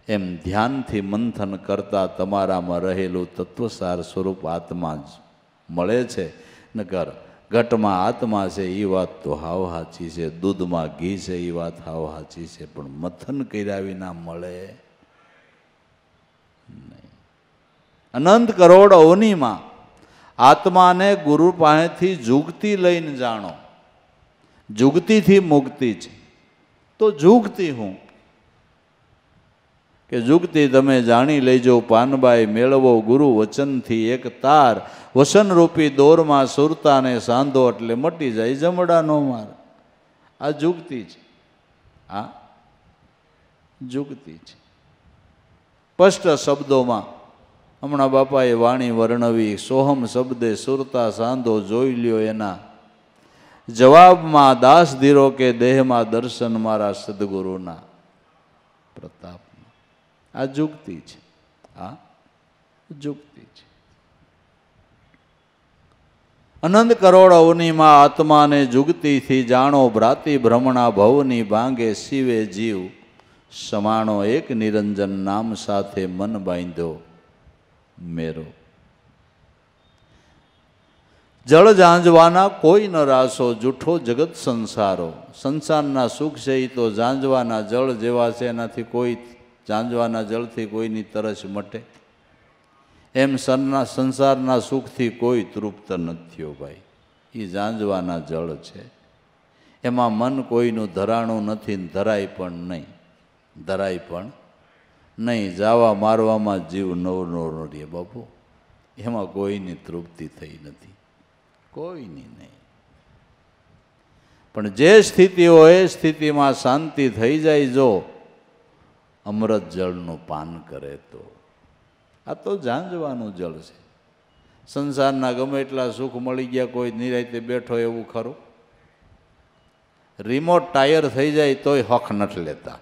એમ ધ્યાનથી મંથન કરતા તમારામાં રહેલું તત્વસાર સ્વરૂપ આત્મા જ મળે છે. નકર ઘટમાં આત્મા છે એ વાત તો હાવ સાચી છે, દૂધમાં ઘી છે એ વાત હાવ સાચી છે, પણ મંથન કર્યા વિના મળે નહીં. અનંત કરોડ અવનીમાં આત્માને ગુરુ પાસેથી જુગતી લઈને જાણો. જુગતીથી મુક્તિ છે. તો જુગતી હું કે જુગતી તમે જાણી લેજો પાનબાઈ, મેળવો ગુરુ વચનથી એક તાર, વસનરૂપી દોરમાં સુરતાને સાંધો એટલે મટી જાય જમડાનો માર. આ જુગતી છે. આ જુગતી છે. સ્પષ્ટ શબ્દોમાં હમણાં બાપાએ વાણી વર્ણવી, સોહમ શબ્દે સુરતા સાંધો જોઈ લ્યો એના જવાબમાં દાસ ધીરો કે દેહમાં દર્શન મારા સદગુરુના પ્રતાપમાં. આ જુગતી છે. આ જુગતી છે. અનંત કરોડ અવનીમાં આત્માને જુગતીથી જાણો, ભ્રાતિ ભ્રમણા ભવની ભાંગે શિવે જીવ સમાણો, એક નિરંજન નામ સાથે મન બાંધો મેરો. જળ જાંજવાના કોઈ ન રાસો, જૂઠો જગત સંસારો. સંસારના સુખ છે એ તો જાંજવાના જળ જેવા છે, એનાથી કોઈ જાંજવાના જળથી કોઈની તરસ મટે. એમ સંસારના સુખથી કોઈ તૃપ્ત નથી થયો ભાઈ. એ જાંજવાના જળ છે, એમાં મન કોઈનું ધરાણું નથી, ધરાય પણ નહીં. ધરાય પણ નહીં. જાવા મારવામાં જીવ નવનો રે બાપુ, એમાં કોઈની તૃપ્તિ થઈ નથી, કોઈની નહીં. પણ જે સ્થિતિ હોય એ સ્થિતિમાં શાંતિ થઈ જાય જો અમૃત જળનું પાન કરે તો. આ તો ઝાંઝવાનું જળ છે. સંસારના ગમે એટલા સુખ મળી ગયા કોઈ નિરાંતે બેઠો એવું ખરું? રિમોટ ટાયર થઈ જાય તોય હક નથી લેતા.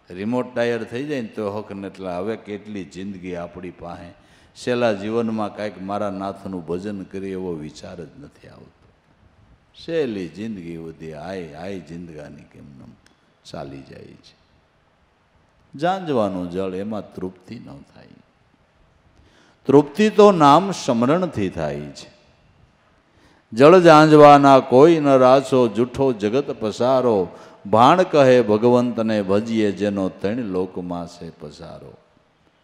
રિમોટ ટાયર થઈ જાય ને તો હક નથી. હવે કેટલી જિંદગી આપણી પાસે, છેલ્લા જીવનમાં કાંઈક મારા નાથનું ભજન કરી એવો વિચાર જ નથી આવતો. છેલ્લી જિંદગી બધી આય જિંદગાની કેમ ચાલી જાય છે. ઝાંઝવાનું જળ, એમાં તૃપ્તિ ન થાય. તૃપ્તિ તો નામ સ્મરણથી થાય છે. જળ ઝાંઝવાના કોઈ ન રાસો, જૂઠો જગત પસારો. ભાણ કહે ભગવંતને ભજીએ, જેનો ત્રણ લોકમાં છે પસારો.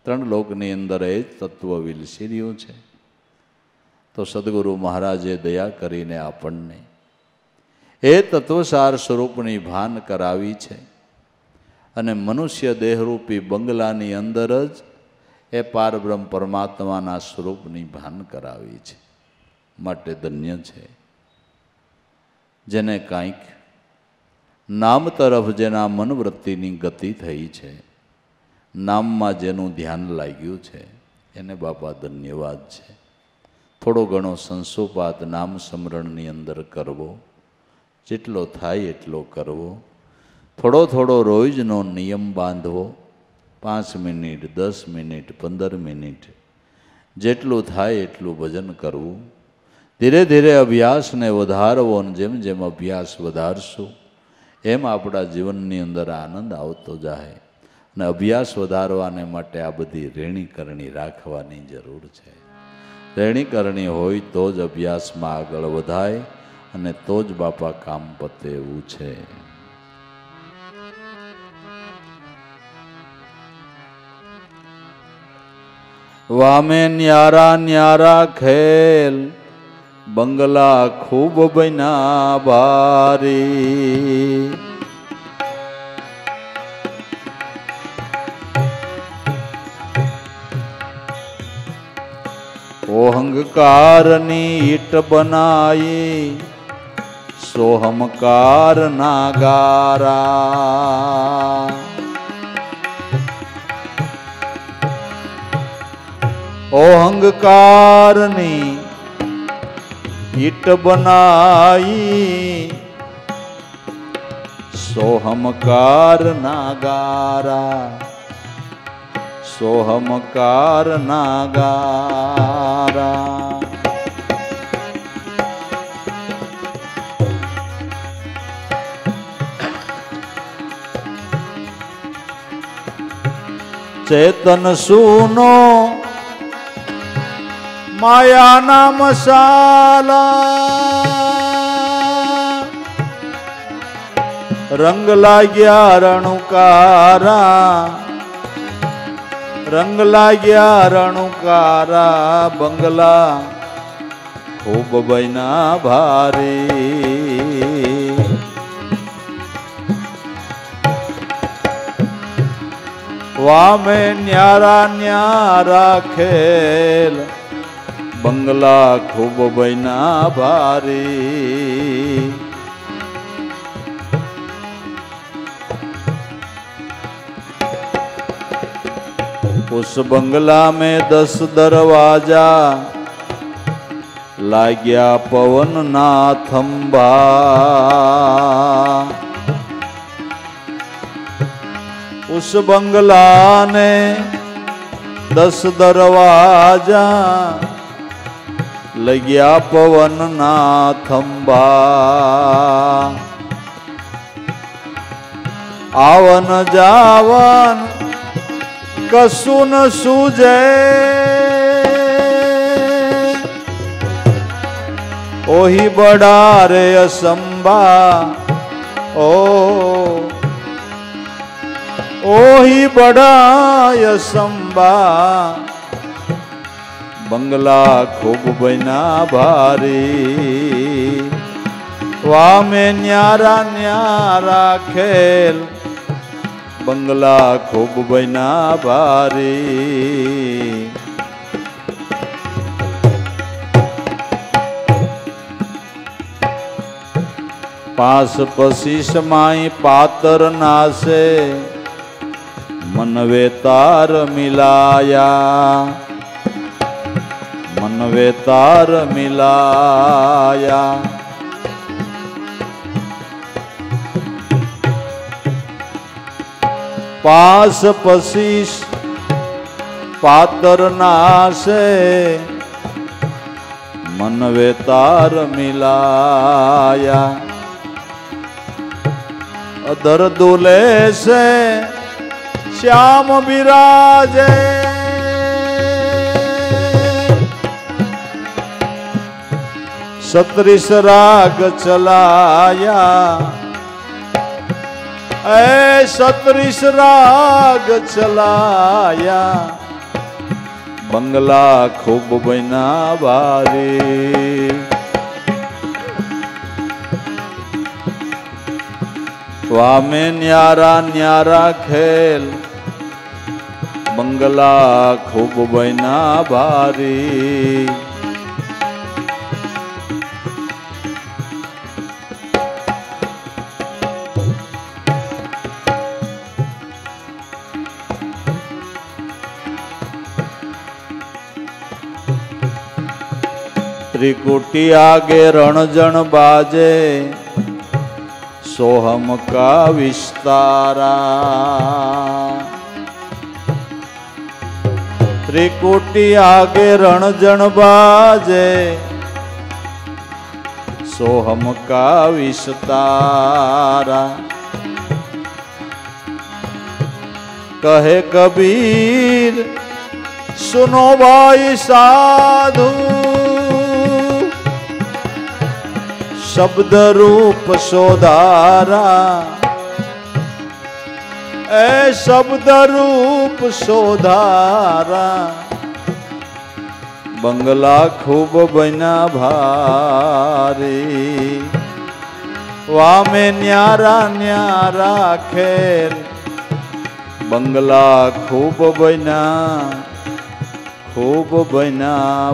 ત્રણ લોકની અંદર એ જ તત્વ વિલસી છે. તો સદગુરુ મહારાજે દયા કરીને આપણને એ તત્વસાર સ્વરૂપની ભાન કરાવી છે. અને મનુષ્ય દેહરૂપી બંગલાની અંદર જ એ પારબ્રહ્મ પરમાત્માના સ્વરૂપની ભાન કરાવી છે. માટે ધન્ય છે જેને કાંઈક નામ તરફ જેના મનવૃત્તિની ગતિ થઈ છે, નામમાં જેનું ધ્યાન લાગ્યું છે, એને બાપા ધન્યવાદ છે. થોડો ઘણો સંસોપાત નામ સ્મરણની અંદર કરવો, જેટલો થાય એટલો કરવો. થોડો થોડો રોજનો નિયમ બાંધવો. 5 મિનિટ, 10 મિનિટ, 15 મિનિટ, જેટલું થાય એટલું ભજન કરવું. ધીરે ધીરે અભ્યાસને વધારવો. અને જેમ જેમ અભ્યાસ વધારશું એમ આપણા જીવનની અંદર આનંદ આવતો જાય. અને અભ્યાસ વધારવાને માટે આ બધી રેણીકરણી રાખવાની જરૂર છે. રેણીકરણી હોય તો જ અભ્યાસમાં આગળ વધાય અને તો જ બાપા કામ પતે એવું છે. વામે ન્યારા ન્યારા ખેલ, બંગલા ખૂબ બન્યા ભારી. ઓહંકારની ઈટ બનાઈ, સોહમકાર ના ગારા. ઓહંકારની ઈટ બનાઈ, સોહમકાર ના ગારા. સોહમકાર ના ગારા. ચેતન સુનો માયાના મસાલા, રંગ લાગ્યા રણુકારા. રંગ લાગ્યા રણુકારા, બંગલા ખૂબ બન્યા ભારી. વામે ન્યારા ન્યારા ખેલ, બંગલા ખૂબ બન્યા ભારી. उस बंगला में 10 दरवाजा, लाग्या पवन ना थंभा. उस बंगला ने 10 दरवाजा, लग्या पवन ना थंभा. आवन जावन કશું ન સૂજે, ઓહી બડા રે અસંભા. ઓહી બડા અસંભા, બંગલા ખૂબ બન્યા ભારી. વામે ન્યારા ન્યારા ખેલ, બંગલા ખૂબ બન્યા ભારી. पास पशीस माई पातर नासे मनवे तार मिलाया मनवे तार मिलाया पास पशीस पातर नासे मनवे तार मिलाया अधर दूले से श्याम विराजे सत्रिस राग चलाया ऐ सत्रिस राग चलाया बंगला खूब बना बारी वामे न्यारा न्यारा खेल बंगला खूब बना बारी त्रिकुटी आगे रणजन बाजे सोहम का विस्तारा त्रिकुटी आगे रणजन बाजे सोहम का विस्तारा कहे कबीर सुनो भाई साधु शब्द रूप सोधारा ऐ शब्द रूप सोधारा बंगला खूब बना भारी वामे न्यारा न्यारा खेल बंगला खूब बना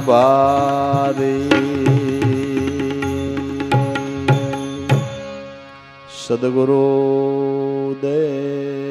बारी सद्गुरु दे